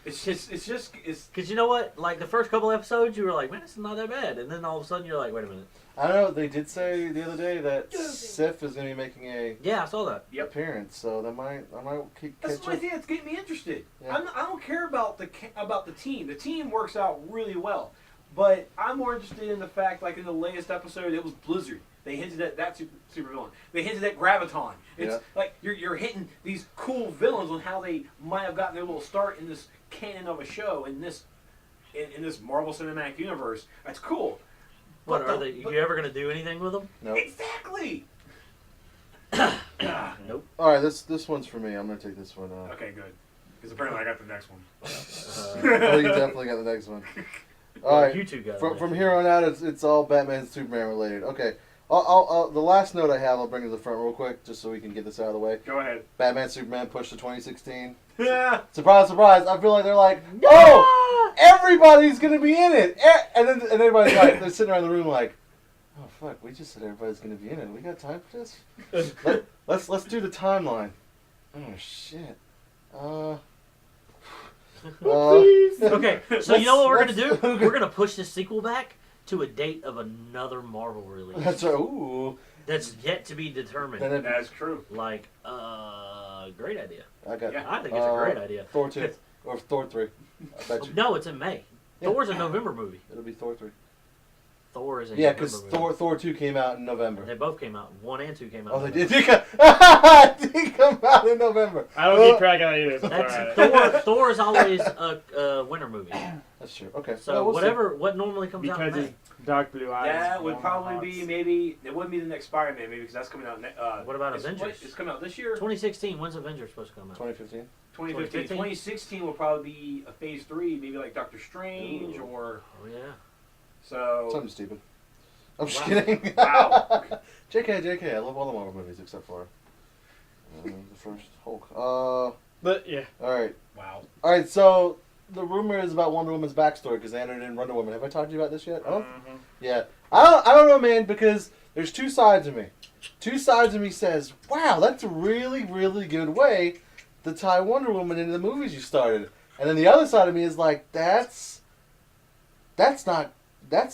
It's Because you know what? Like, the first couple episodes, you were like, man, it's not that bad. And then all of a sudden, you're like, wait a minute. I don't know. They did say the other day that Sif is gonna be making a Yeah, I saw that. appearance, so I might keep That's catch the only up. thing that's getting me interested. Yeah. I don't care about the team. The team works out really well, but I'm more interested in the fact, like in the latest episode, it was Blizzard. They hinted at that super villain. They hinted at Graviton. It's like you're hitting these cool villains on how they might have gotten their little start in this canon of a show in this Marvel Cinematic Universe. That's cool. What, are you ever going to do anything with them? Nope. Exactly. Nope. All right, this one's for me. I'm gonna take this one. Okay, good. Because apparently I got the next one. Well, you definitely got the next one. All Well, right. you two got it. From here on out, it's all Batman and Superman related. Okay. The last note I have, I'll bring to the front real quick, just so we can get this out of the way. Go ahead. Batman Superman pushed to 2016. Yeah. Surprise, surprise! I feel like they're like, oh, everybody's gonna be in it, and then everybody's like, they're sitting around the room like, oh fuck, we just said everybody's gonna be in it. We got time for this? Let's do the timeline. Oh shit. Okay, so you know what we're going to do? let's- We're going to push this sequel back to a date of another Marvel release. That's right. Ooh. That's yet to be determined. Then That's true. Like, great idea. I got Yeah. I think it's a great idea. Thor 2 or Thor 3. I bet you. No, it's in May. Yeah. Thor's a November movie. It'll be Thor 3. Thor is a Yeah, November because movie. Thor 2 came out in November. They both came out. 1 and 2 came out. Oh, in they did. November. They come out in November. I don't keep track of that either. So That's it's all right. Thor is always a winter movie. That's true. Okay. So Well, we'll see. what normally comes out in Because May? it's dark blue eyes. That would long probably locks. be maybe. It wouldn't be the next Spider-Man maybe because that's coming out. What about it's, Avengers? It's coming out this year. 2016. When's Avengers supposed to come out? 2015. 2015. 2016 will probably be a Phase 3, maybe like Doctor Strange Ooh. or Oh yeah. so. Something stupid. I'm just Wow. kidding. Wow. JK. I love all the Marvel movies except for the first Hulk. But yeah, All right. Wow. All right. So the rumor is about Wonder Woman's backstory because they entered in Wonder Woman. Have I talked to you about this yet? I don't. Yeah. I don't know, man. Because there's two sides of me. Two sides of me says, "Wow, that's a really, really good way to tie Wonder Woman into the movies you started." And then the other side of me is like, "That's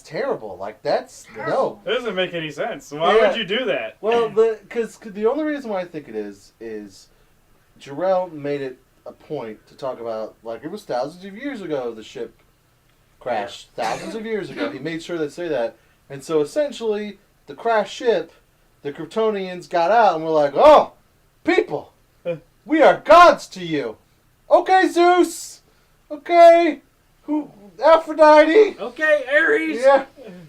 terrible. Like no." it doesn't make any sense. Why Yeah. would you do that? Well, because the only reason why I think it is Jarrell made it a point to talk about, like, it was thousands of years ago the ship crashed. Thousands of years ago. He made sure to say that. And so essentially, the crashed ship, the Kryptonians got out and were like, "Oh, people, we are gods to you. Okay, Zeus. Okay, who Aphrodite. Okay, Aries. Yeah.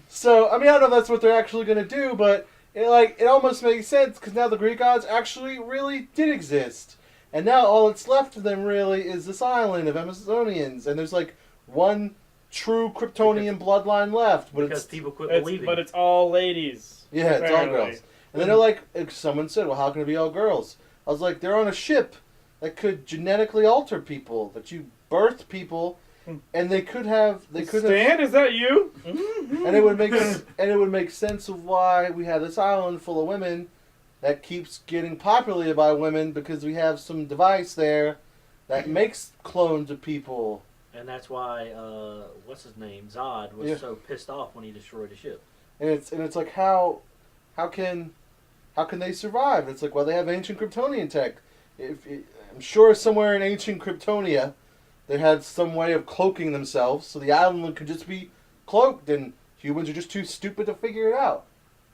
So, I mean, I don't know if that's what they're actually going to do, but it almost makes sense because now the Greek gods actually really did exist. And now all that's left of them really is this island of Amazonians. And there's like one true Kryptonian bloodline left. But Because it's, people quit It's, believing. but it's all ladies. yeah, it's all apparently. girls. And then they're like, someone said, well, how can it be all girls? I was like, they're on a ship that could genetically alter people, that you birth people, and they could have... Stan, is that you? And it would make sense of why we have this island full of women that keeps getting populated by women because we have some device there that makes clones of people. And that's why, what's his name, Zod, was Yeah. so pissed off when he destroyed the ship. And it's like how can they survive? It's like, well, they have ancient Kryptonian tech. I'm sure somewhere in ancient Kryptonia they had some way of cloaking themselves so the island could just be cloaked and humans are just too stupid to figure it out.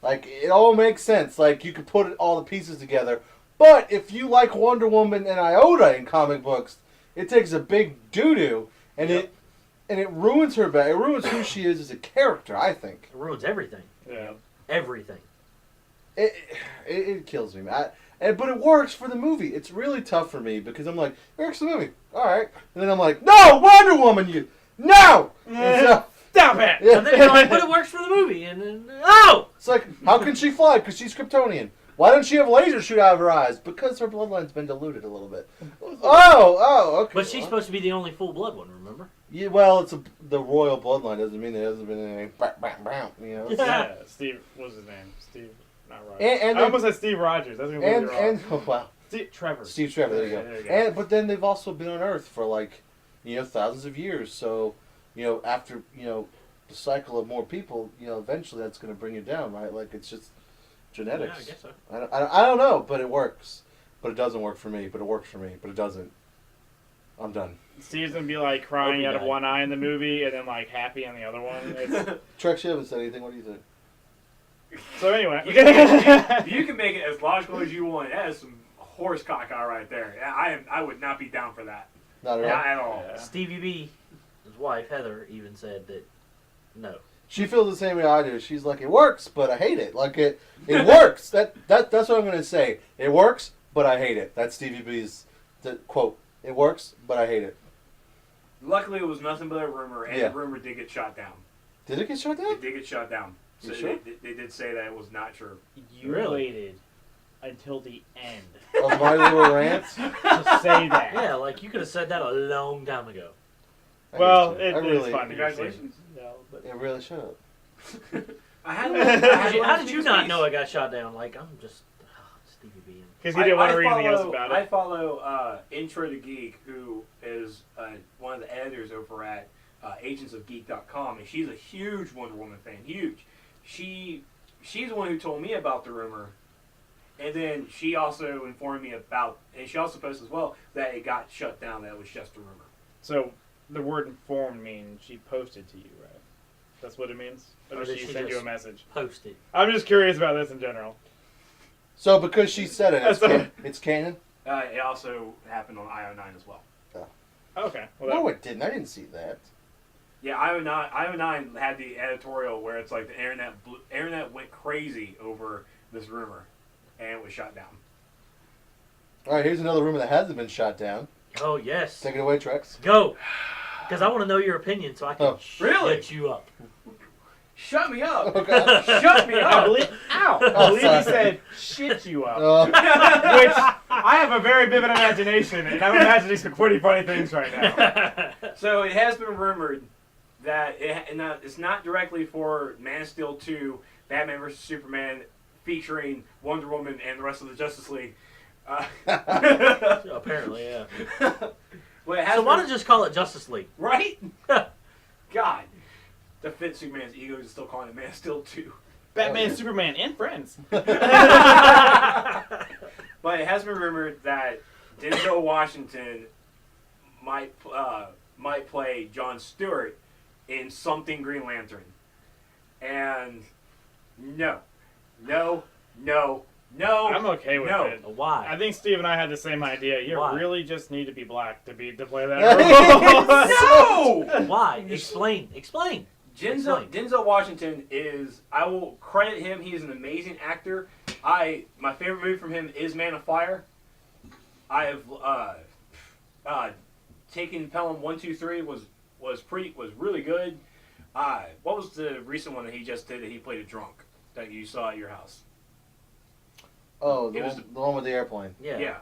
Like, it all makes sense. Like, you could put all the pieces together. But if you like Wonder Woman and Iota in comic books, it takes a big doo-doo and it ruins her back. It ruins who she is as a character, I think. It ruins everything. Yeah. Everything. It kills me. But it works for the movie. It's really tough for me because I'm like, it works for the movie. All right. And then I'm like, no, Wonder Woman, you. No! And so, Stop it! yeah. And then you're like, but it works for the movie. And then, oh! It's like, how can she fly? Because she's Kryptonian. Why doesn't she have lasers shoot out of her eyes? Because her bloodline's been diluted a little bit. Oh, okay. But she's supposed to be the only full-blood one, remember? Yeah, well, the royal bloodline doesn't mean there hasn't been any. You know. Yeah, Steve. What's his name? Steve. Not Rogers. And I almost said Steve Rogers. That's gonna be wrong. oh wow, Trevor. Steve Trevor. There you go. Yeah, there you go. But then they've also been on Earth for like, thousands of years. So, after the cycle of more people, eventually that's going to bring you down, right? Like it's just genetics. Yeah, I guess so. I don't know, but it works. But it doesn't work for me. But it works for me. But it doesn't. I'm done. Steve's gonna be like crying Hope he out of died. one eye in the movie, and then like happy on the other one. Trex, you haven't said anything. What do you think? So anyway, You can make it as logical as you want. That is some horse caca right there. I would not be down for that. Not at all. Not at all. Yeah. Stevie B, his wife, Heather, even said that, no. She feels the same way I do. She's like, it works, but I hate it. Like it works. That's what I'm gonna say. It works, but I hate it. That's Stevie B's quote. It works, but I hate it. Luckily, it was nothing but a rumor, and Yeah. the rumor did get shot down. Did it get shut down? It did get shut down. So You sure? they did say that it was not true. you Really? waited until the end Of my little rants. to say that. Yeah, like you could have said that a long time ago. Well, I it really, is fun. Congratulations. No, but It really should have. How did you not know it got shot down? Like, I'm just, Stevie B. because he didn't want to read anything else follow- about I it. follow Intro to Geek, who is one of the editors over at agentsofgeek.com, and she's a huge Wonder Woman fan, huge. She's the one who told me about the rumor, and then she also informed me about, and she also posted as well, that it got shut down, that it was just a rumor. So the word informed means she posted to you, right? That's what it means? Or Or did did she she send you a just- message? Posted. I'm just curious about this in general. So because she said it, That's it's canon? It also happened on IO9 as well. Okay. Well, No, it didn't. I didn't see that. Yeah, IO9 had the editorial where it's like the internet went crazy over this rumor, and it was shut down. All right, here's another rumor that hasn't been shot down. Oh, yes. Take it away, Trex. Go. Because I want to know your opinion so I can Oh, really? shut you up. Shut me up. Okay. Shut me I up. believe, ow! I Oh, believe he sorry. said shit you up. Uh, Which I have a very vivid imagination, and I'm imagining some pretty funny things right now. So it has been rumored that it's not directly for Man of Steel 2, Batman vs. Superman, featuring Wonder Woman and the rest of the Justice League. Apparently, yeah. Well, it has So why been- don't you just call it Justice League? Right? God. To fit Superman's ego, is still calling it Man of Steel 2. Batman, Superman, and friends. But it has been rumored that Denzel Washington might play Jon Stewart in something Green Lantern. And no. I'm okay with No. it. I Why? think Steve and I had the same idea. You Why? really just need to be black to play that role. No! Why? Explain. Denzel Washington is, I will credit him, he is an amazing actor. My favorite movie from him is Man of Fire. I have taken Pelham 1, 2, 3 was really good. What was the recent one that he just did that he played a drunk that you saw at your house? oh, It was- the one with the airplane. Yeah.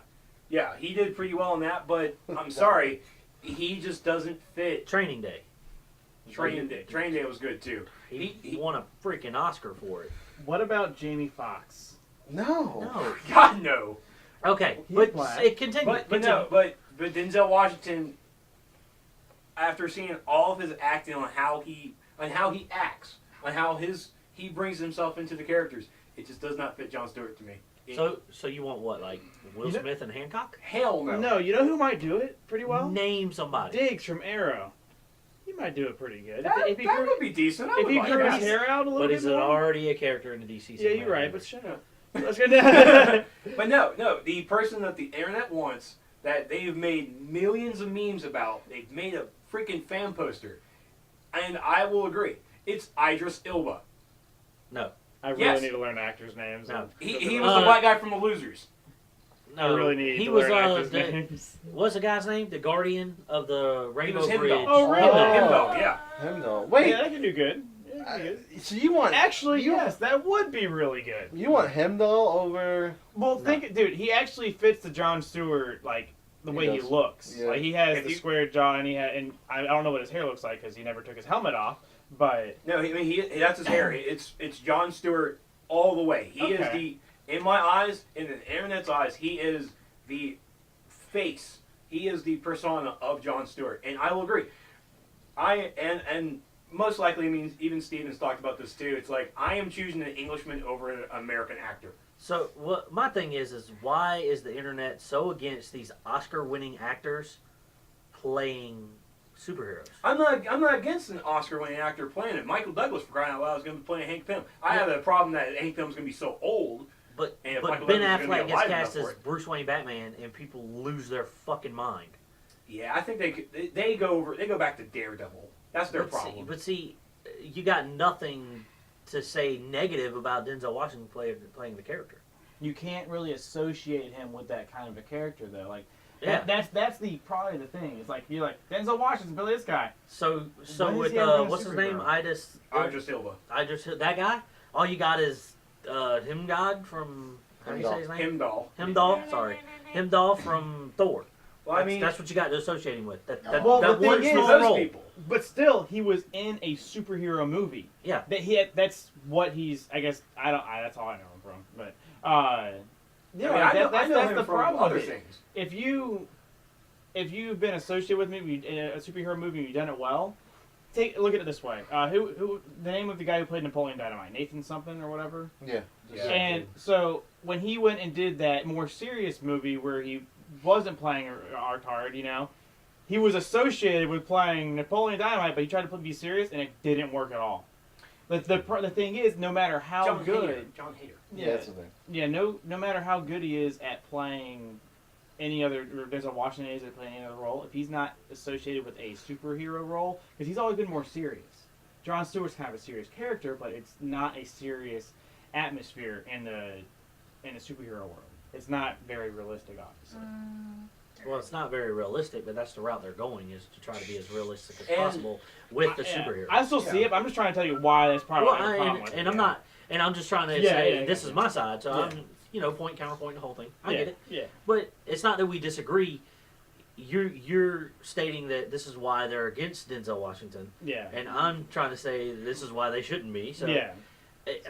Yeah, he did pretty well in that, but I'm sorry, he just doesn't fit. Training Day. Training Day was good too. He won a freaking Oscar for it. What about Jamie Foxx? No. No. God no. Okay, He's but black. it continues. But no, but Denzel Washington, after seeing all of his acting on how he acts, on how he brings himself into the characters, it just does not fit Jon Stewart to me. So you want what, like Will You know- Smith and Hancock? Hell no. No, you know who might do it pretty well? Name somebody. Diggs from Arrow. He might do it pretty good. That, if he that grew, would be decent. I if would he like grew his that. hair out a little But bit is it more. already a character in the DC? Yeah, you're cinematic right, universe? but shut up. Let's go. But no, the person that the internet wants, that they've made millions of memes about, they've made a freaking fan poster, and I will agree, it's Idris Elba. No. I really Yes. need to learn actors' names. No. He was the black guy from The Losers. I No, really need he to was learn actors' the, names. what's the guy's name? The Guardian of the Rainbow was Bridge. Himdall. Oh, really? Himbo, yeah. Him though. Wait. Yeah, that can do good. Yeah, that can do good. So you want Actually, you yes, that would be really good. You want him though over? Well, think, dude, he actually fits the Jon Stewart, like, the He way he does. looks. Yeah. Like, he has If the you- square jaw, and I don't know what his hair looks like because he never took his helmet off, but... No, that's his hair. It's Jon Stewart all the way. He is Okay. in my eyes, in the internet's eyes, he is the face. He is the persona of Jon Stewart, and I will agree. And most likely means even Stevens talked about this too. It's like I am choosing an Englishman over an American actor. So what my thing is why is the internet so against these Oscar-winning actors playing superheroes? I'm not against an Oscar-winning actor playing it. Michael Douglas, for crying out loud, is going to be playing Hank Pym. I have a problem that Hank Pym's going to be so old. But And if Ben Michael Douglas is gonna be Affleck gets alive cast enough as for it. Bruce Wayne Batman, and people lose their fucking mind. Yeah, I think they go back to Daredevil. That's their But see- problem. But see, you got nothing to say negative about Denzel Washington playing the character. You can't really associate him with that kind of a character, though. Like, Yeah. that's the probably the thing. It's like, you're like, Denzel Washington, Billy this guy. So When with has he ever been a what's his name? superhero? Idris Elba. That guy. All you got is Himgod from how do you say his name? Himdall. Himdall. Sorry, Himdall from Thor. Well, I mean, That's what you got to associate him with. That Well, that the one thing is, small those role. people. But still, he was in a superhero movie. Yeah. That's what he's. I guess that's all I know him from. But yeah, I mean, like, I know that's him the from problem. other with it. things. If you've been associated with me in a superhero movie and you've done it well, look at it this way. Who the name of the guy who played Napoleon Dynamite? Nathan something or whatever. Yeah. Yeah. And so when he went and did that more serious movie where he wasn't playing Artard, he was associated with playing Napoleon Dynamite, but he tried to be serious and it didn't work at all. The thing is, no matter how John good, John Hader. Yeah, that's the thing. yeah, no matter how good he is at playing any other, or Denzel Washington is at playing any other role, if he's not associated with a superhero role, because he's always been more serious. Jon Stewart's kind of a serious character, but it's not a serious atmosphere in the superhero world. It's not very realistic, obviously. Well, it's not very realistic, but that's the route they're going, is to try to be as realistic as And- possible with the superhero. I still see it, but I'm just trying to tell you why that's probably Well, a problem with it. and I'm not, and I'm just trying to Yeah, say yeah, this yeah. is my side, so Yeah. I'm, point counterpoint the whole thing. I Yeah, get it, Yeah. but it's not that we disagree. You're stating that this is why they're against Denzel Washington, Yeah. and I'm trying to say this is why they shouldn't be. So Yeah.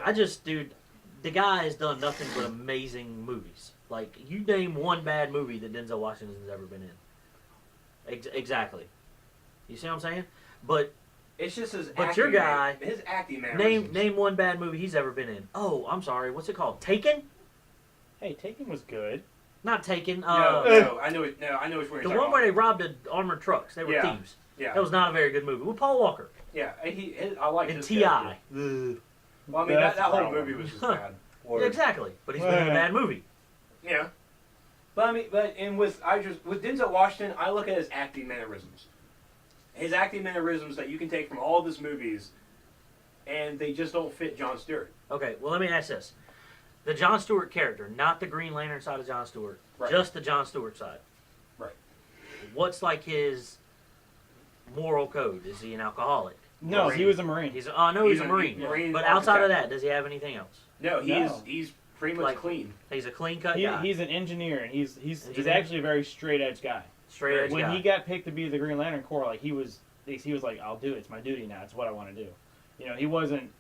I just, dude, the guy has done nothing but amazing movies. Like, you name one bad movie that Denzel Washington's ever been in. Exactly. You see what I'm saying? But It's just his. But acting your guy- his acting mannerisms. name one bad movie he's ever been in. Oh, I'm sorry. What's it called? Taken? Hey, Taken was good. Not Taken. No, I know it. No, I know which one The you're one talking where they about. robbed the armored trucks. They were Yeah. thieves. Yeah, That was not a very good movie. With Paul Walker yeah. I like and his T.I. character. Well, I mean, That's that whole the movie was just bad. Or- Exactly. But he's been in a bad movie. Yeah. But I mean, with Denzel Washington, I look at his acting mannerisms. His acting mannerisms that you can take from all of his movies, and they just don't fit Jon Stewart. Okay, well, let me ask this. The Jon Stewart character, not the Green Lantern side of Jon Stewart, Right. just the Jon Stewart side. Right. What's like his moral code? Is he an alcoholic? No, Marine. he was a Marine. I know he's a He's Marine. Marine But outside of architect. that, does he have anything else? No, No. he's pretty much Like- clean. He's a clean-cut guy. He's an engineer, and he's Engineer? actually a very straight edge guy. Straight edge When guy. he got picked to be the Green Lantern Corps, like he was like, I'll do it. It's my duty now. It's what I want to do. You know, he wasn't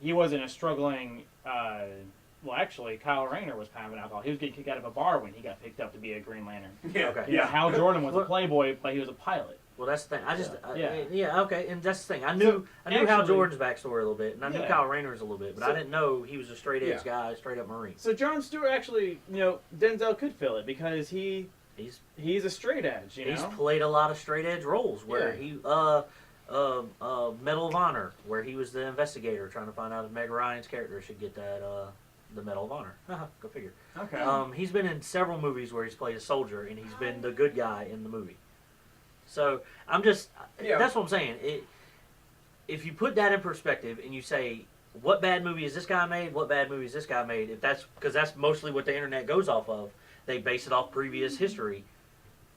a struggling. Well, actually, Kyle Rayner was kind of an alcoholic. He was getting kicked out of a bar when he got picked up to be a Green Lantern. Yeah, Okay. You know, yeah. Hal Jordan was a Look- playboy, but he was a pilot. Well, that's the thing. I just, Yeah. yeah, okay, and that's the thing. I knew Hal actually- Jordan's backstory a little bit, and I knew Yeah. Kyle Rayner's a little bit, but I So- didn't know he was a straight edge Yeah. guy, straight up Marine. So Jon Stewart actually, Denzel could fill it because he's a straight edge. You He's know, played a lot of straight edge roles where Yeah. he, Medal of Honor, where he was the investigator trying to find out if Meg Ryan's character should get that, the Medal of Honor. Go figure. okay. He's been in several movies where he's played a soldier, and he's been the good guy in the movie. So I'm just, Yeah. that's what I'm saying. If you put that in perspective and you say, what bad movie has this guy made? What bad movie has this guy made? If that's because that's mostly what the internet goes off of. They base it off previous history.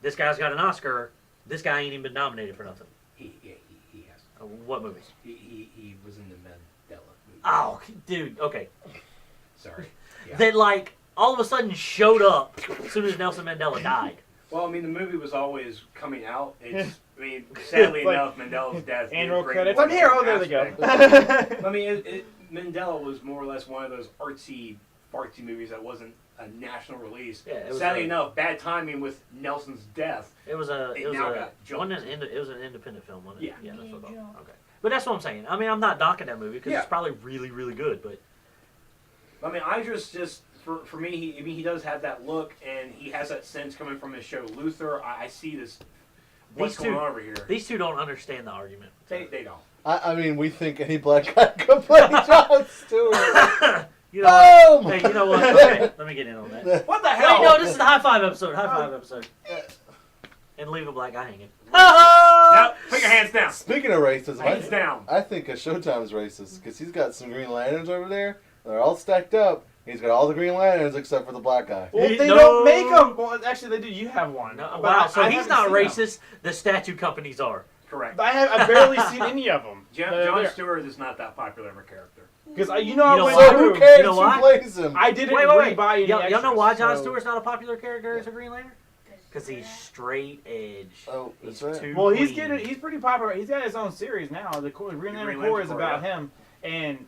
This guy's got an Oscar. This guy ain't even been nominated for nothing. He has. What movies? He was in the Mandela movie. Oh, dude. Okay. Sorry. Yeah. That like all of a sudden showed up as soon as Nelson Mandela died. Well, I mean, the movie was always coming out. It's, I mean, sadly Like, enough, Mandela's death. did and roll bring credits. more I'm here. Oh, there aspect. they go. I mean, Mandela was more or less one of those artsy, fartsy movies that wasn't a national release. Yeah, it was Sadly a- enough, bad timing with Nelson's death. It was an independent film, wasn't it? Yeah. Yeah, that's what I Yeah. thought. Okay. But that's what I'm saying. I mean, I'm not knocking that movie because Yeah. it's probably really, really good. But I mean, just for me, he does have that look, and he has that sense coming from his show Luther. I see this. What's These going two- on over here? these two don't understand the argument. They don't. I mean, we think any black guy could play Jon Stewart. You know what? Boom! Hey, you know what? Okay, let me get in on that. What the Wait, hell? no, this is the high five episode. High five episode. And leave a black guy hanging. No, put your hands down. Speaking of racism, Hands down. I think Showtime's racist because he's got some Green Lanterns over there. They're all stacked up. He's got all the Green Lanterns except for the black guy. Well, He- they no. don't make them. Well, actually, they do. You have one. No, But wow, so I he's haven't not seen them. racist. The statue companies are. Correct. I've barely seen any of them. Jon Stewart is not that popular of a character. Because I know went why? So who through- cares You know who why? plays him? I didn't Wait, buy any Y'all know why Jon extras, so- Stewart's not a popular character as a Green Lantern? Because he's straight edge. Oh, He's that's right. too Well, he's clean. he's pretty popular. He's got his own series now. The Green Lantern Corps is about him, and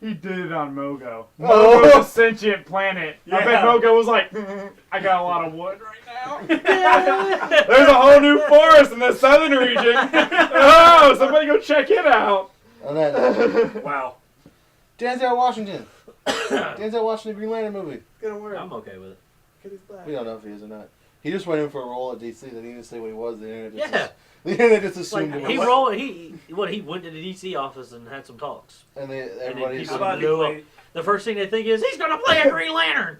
he did it on Mogo. Oh. Mogo's a sentient planet. I bet Yeah. Mogo was like, I got a lot of wood right now. There's a whole new forest in the southern region. Oh, somebody go check it out. On that, Wow. Denzel Washington. Denzel Washington Green Lantern movie. Gonna work. I'm okay with it. We don't know if he is or not. He just went in for a role at DC. They didn't even say what he was. The internet just, Yeah. the internet just Like, assumed he it was. rolled. He went to the DC office and had some talks. And then everybody people How about he blew up. played, The first thing they think is he's gonna play a Green Lantern.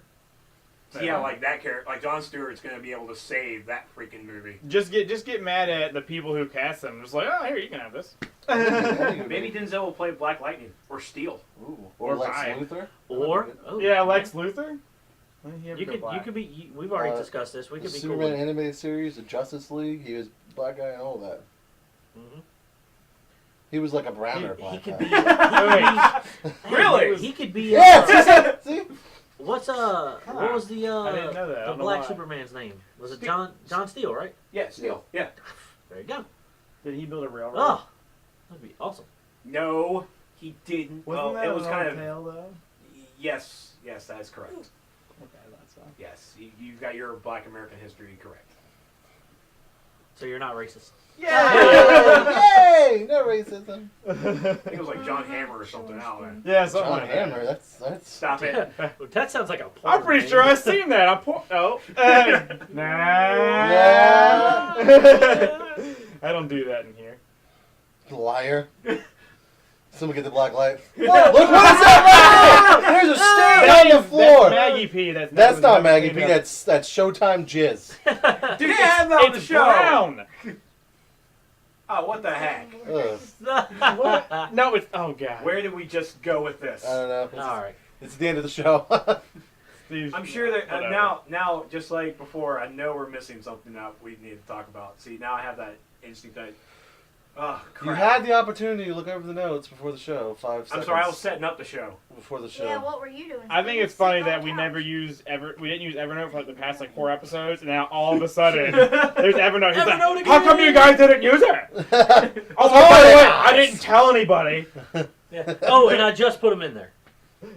yeah, like that character, like Jon Stewart's going to be able to save that freaking movie. Just get mad at the people who cast him. Just like, oh, here, you can have this. Maybe Denzel will play Black Lightning or Steel. Or Lex Ryan. Luthor. Or oh, Yeah, Lex Luthor. You could be. We've already discussed this. We The could be Superman cool. animated series, the Justice League. He was black guy and all that. Mm-hmm. He was like a browner He black could guy. be. Really? He could be. Yeah. See? What's what was the I didn't know that. I the don't know black why. Superman's name? Was it Steel. John Steele, right? Yeah, Steel. Yeah. There you go. Did he build a railroad? Oh, that'd be awesome. No, he didn't. Wasn't Well, that it was a kind long of. tail, though? Yes, that is correct. Okay, that's fine. Yes, you got your Black American history correct. So you're not racist. Yay! No racism. I think it was like John Hammer or something out there. Yeah, something John like that. Hammer. That's. Stop it. Well, that sounds like a porn I'm pretty name. sure I've seen that. Oh. Yeah. I don't do that in here. Liar. Someone get the black light. Whoa, look, what is that? There's a stain on the floor. That's Maggie P. That's not Maggie P. That's Showtime jizz. Dude, you had that on the It's show. brown. Oh, what the heck? Ugh. What? No, it's oh god. Where did we just go with this? I don't know. It's, All right. it's the end of the show. Steve's- I'm sure that whatever. now, just like before, I know we're missing something that we need to talk about. See, now I have that instinct that. Oh, crap. You had the opportunity to look over the notes before the show. 5 seconds. I'm sorry, I was setting up the show. before the show. Yeah, what were you doing? I think it's funny that we never used we didn't use Evernote for like the past like 4 episodes, and now all of a sudden there's Evernote. He's like, Evernote how come again!" you guys didn't use it? Oh, by the way, I didn't tell anybody. Yeah. Oh, and I just put them in there.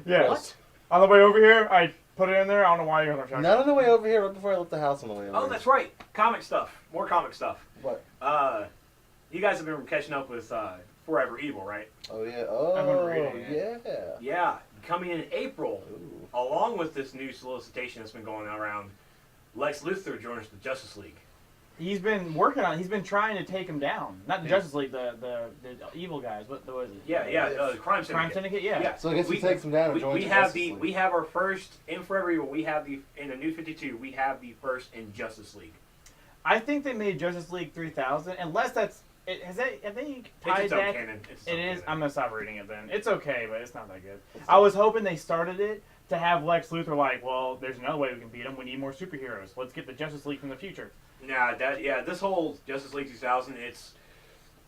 Yes. What? On the way over here, I put it in there. I don't know why you're on the Not on the way over here. Right before I left the house on the way over. Oh, that's right. Comic stuff. More comic stuff. What? You guys have been catching up with Forever Evil, right? Oh yeah. I've been Oh reading yeah. Yeah. Coming in April, Ooh. along with this new solicitation that's been going around, Lex Luthor joins the Justice League. He's been working on. He's been trying to take him down. Not the Yeah. Justice League, the evil guys. What was it? Yeah, the Crime Syndicate. Crime Syndicate. Yeah. Yeah. So I guess he takes him down and joins we the have Justice the League. we have our first in Forever Evil. We have the in the New 52. We have the first in Justice League. I think they made Justice League 3000, unless that's it. Have they tied It's its own that? canon. It's its It own is. canon. I'm gonna stop reading it then. It's okay, but it's not that good. I was hoping they started it to have Lex Luthor like, well, there's another way we can beat him. We need more superheroes. Let's get the Justice League from the future. Nah, this whole Justice League 2000,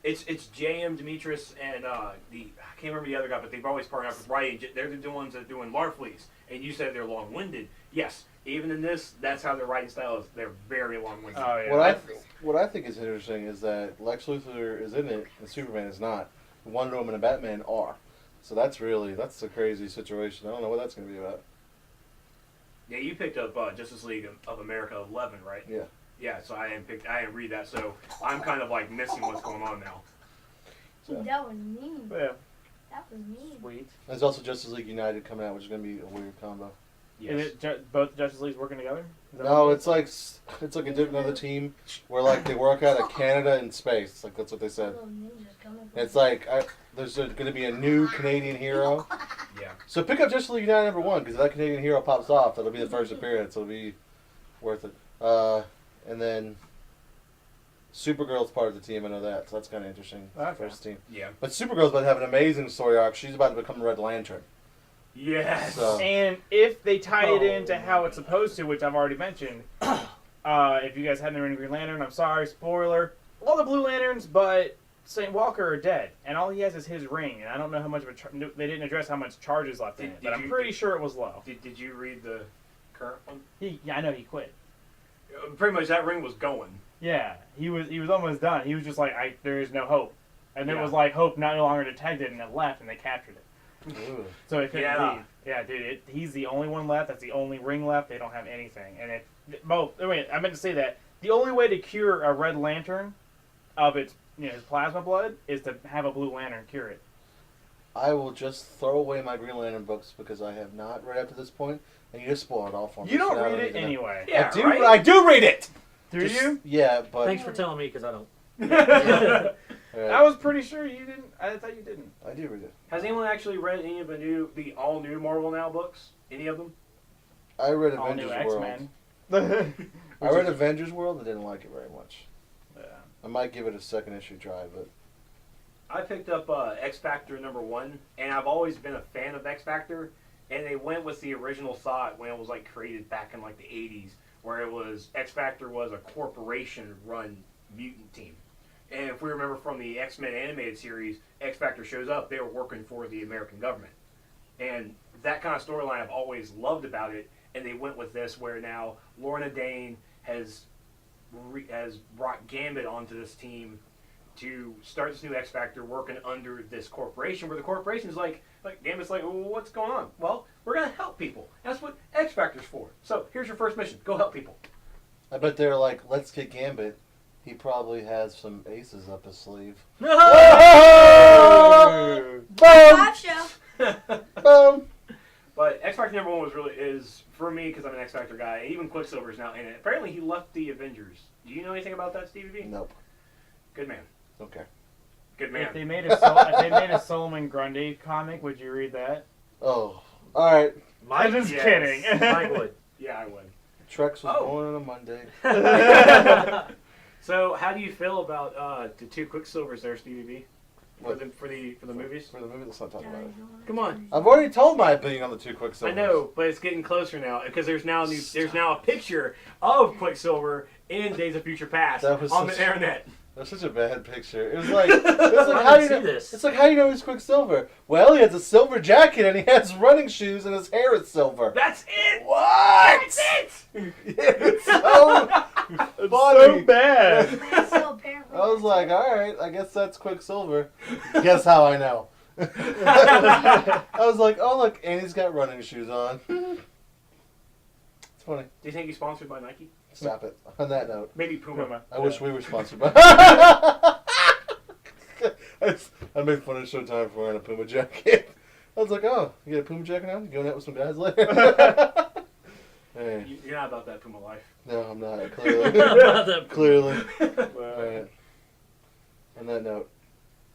it's J.M. Demetrius and I can't remember the other guy, but they've always partnered up with Ryan. They're the ones that are doing Larfleeze, and you said they're long-winded. Yes, even in this, that's how their writing style is. They're very long-winded. Oh yeah. What I think is interesting is that Lex Luthor is in it and Superman is not. Wonder Woman and Batman are. So that's a crazy situation. I don't know what that's going to be about. Yeah, you picked up Justice League of America 11, right? Yeah. Yeah, so I didn't read that, so I'm kind of like missing what's going on now. Dude, that was mean. Yeah. That was mean. Sweet. There's also Justice League United coming out, which is going to be a weird combo. Yes. Is it both Justice Leagues working together? Is that No, what it's like a different other team where like they work out of Canada and space. Like that's what they said. Little ninjas coming from It's like there's going to be a new Canadian hero. Yeah. So pick up Justice League United #1 because if that Canadian hero pops off, that'll be the first appearance. It'll be worth it. And then Supergirl's part of the team. I know that, so that's kind of interesting. Okay. First team. Yeah. But Supergirl's about to have an amazing story arc. She's about to become the Red Lantern. Yes. So- And if they tie it Oh, into how it's supposed to, which I've already mentioned, if you guys hadn't read Green Lantern, I'm sorry, spoiler. All the Blue Lanterns, but St. Walker are dead, and all he has is his ring. And I don't know how much of a they didn't address how much charge is left in it, Did but I'm you- pretty sure it was low. Did you read the current one? I know he quit. Pretty much that ring was going. Yeah, he was almost done. He was just like, there is no hope, and it Yeah. was like hope no longer detected, and it left, and they captured it. Ooh. So it couldn't Yeah. leave. Yeah, dude, he's the only one left. That's the only ring left. They don't have anything. And wait, I meant to say that the only way to cure a Red Lantern of its his plasma blood is to have a Blue Lantern cure it. I will just throw away my Green Lantern books because I have not read up to this point, and you just spoiled it all for me. You so don't now I read need it to know. anyway. Yeah, I do. right? I do read it. Do Just- you? Yeah, but Thanks for telling me because I don't. I was pretty sure you didn't. I thought you didn't. I do read it. Has anyone actually read any of the all new Marvel Now books? Any of them? I read All new Avengers World. X-Men. I read Avengers World and didn't like it very much. Yeah. I might give it a second issue try, but I picked up X Factor #1, and I've always been a fan of X Factor. And they went with the original thought when it was like created back in like the 80s, where it was X Factor was a corporation-run mutant team. And if we remember from the X-Men animated series, X Factor shows up, they were working for the American government. And that kind of storyline I've always loved about it. And they went with this, where now Lorna Dane has brought Gambit onto this team to start this new X Factor working under this corporation, where the corporation's like Gambit's like, well, what's going on? Well, we're going to help people. That's what X Factor's for. So here's your first mission. Go help people. I bet they're like, let's get Gambit. He probably has some aces up his sleeve. No! Boom! Live show. Boom! But X Factor number 1 is for me, because I'm an X Factor guy. Even Quicksilver's now in it. Apparently he left the Avengers. Do you know anything about that, Stevie B? Nope. Good man. Okay. Good man. If they made a Solomon Grundy comic, would you read that? Oh. Alright. I'm just Yes. kidding. Mike would. Yeah, I would. Trex was Oh. born on a Monday. So, how do you feel about the 2 Quicksilvers there, Stevie B? For What? the movies? For the movie, let's not talk about it. Come on. I've already told my opinion on the 2 Quicksilvers. I know, but it's getting closer now because there's now a picture of Quicksilver in Days of Future Past That was on such- the internet. That's such a bad picture. It was like, I how do didn't you see know? this. It's like, how do you know he's Quicksilver? Well, he has a silver jacket and he has running shoes and his hair is silver. That's it. What? That's it. It's so It's funny. so bad. Man, so apparently. I was like, all right, I guess that's Quicksilver. Guess how I know? I was like, oh look, and he's got running shoes on. It's funny. Do you think he's sponsored by Nike? Stop it. On that note, Maybe Puma. Puma. I wish we were sponsored by. I made fun of Showtime for wearing a Puma jacket. I was like, oh, you got a Puma jacket on? You going out with some guys later? Hey, You're not about that Puma life. no, I'm not. Clearly. The- Clearly. Well, Alright. On that note,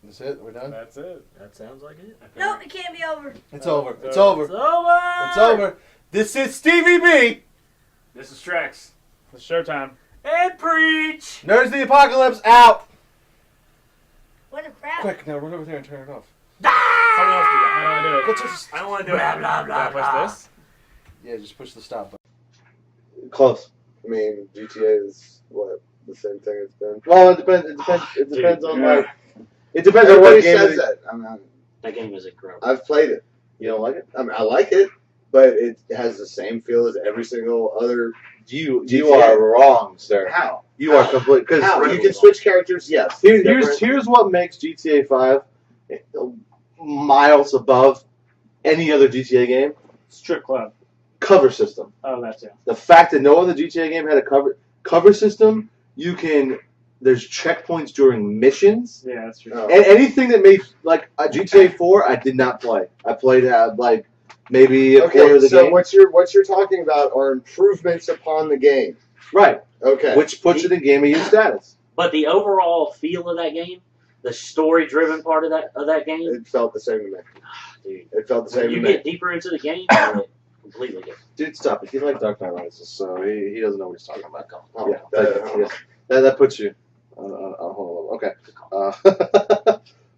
that's it? We're done? that's it. That sounds like it. Nope, it can't be over. It's over. It's It's over. It's over. It's over. This is Stevie B. This is Trex. It's showtime. And preach. Nerds of the Apocalypse out. What a crap. Quick, now run over there and turn it off. Someone else do that. I don't want to do it. Go touch I don't want to do it. Blah, blah, blah, Push blah. this. Yeah, just push the stop button. Close. I mean, GTA is what the same thing it's been. Well, it depends. It depends. It depends on like. It depends on what game. Everybody says that. I mean, That game was incredible. I've played it. You don't like it? I mean, I like it, but it has the same feel as every single other. You GTA. are wrong, sir. How? You are complete because How? You can switch characters. Yes. here's what makes GTA 5 miles above any other GTA game. Strip club. Cover system. Oh, that's it. The fact that no other GTA game had a cover system, there's checkpoints during missions, Yeah, that's true. Oh. and anything that made like GTA 4, I did not play. I played like maybe a quarter Okay, of the so game. what you're talking about are improvements upon the game. Right, Okay. which puts it in game of year status. But the overall feel of that game, the story-driven part of that game, It felt the same to me. dude. It felt the When same you to me. get deeper into the game, it's completely different. Dude, stop it. He likes Dark Knight Rises, so he doesn't know what he's talking about. Oh, Yeah, that puts you on a whole level. Okay.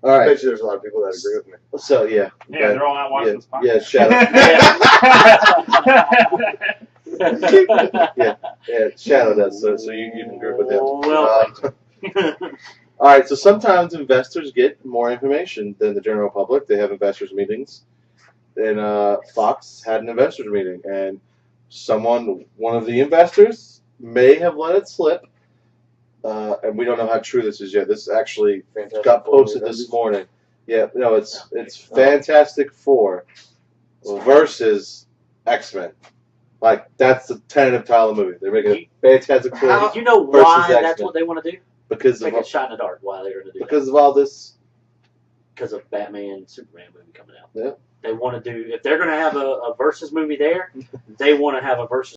All I right. bet you there's a lot of people that agree with me. So yeah. Yeah, they're all not watching this podcast. Yeah, Shadow. Yeah, Shadow does. So you can agree with him. Well, All right. So sometimes investors get more information than the general public. They have investors meetings, and Fox had an investors meeting, and one of the investors may have let it slip. And we don't know how true this is yet. This actually got posted this morning. Yeah, no, it's Fantastic Four versus X-Men. Like, that's the tentative title of the movie. They're making a Fantastic Four you know versus why that's X-Men. what they want to do? because Make of a shot in the dark. Why they're going to do because of all this. Because of Batman, Superman movie coming out. Yeah. They want to do, if they're going to have a versus movie there, they want to have a versus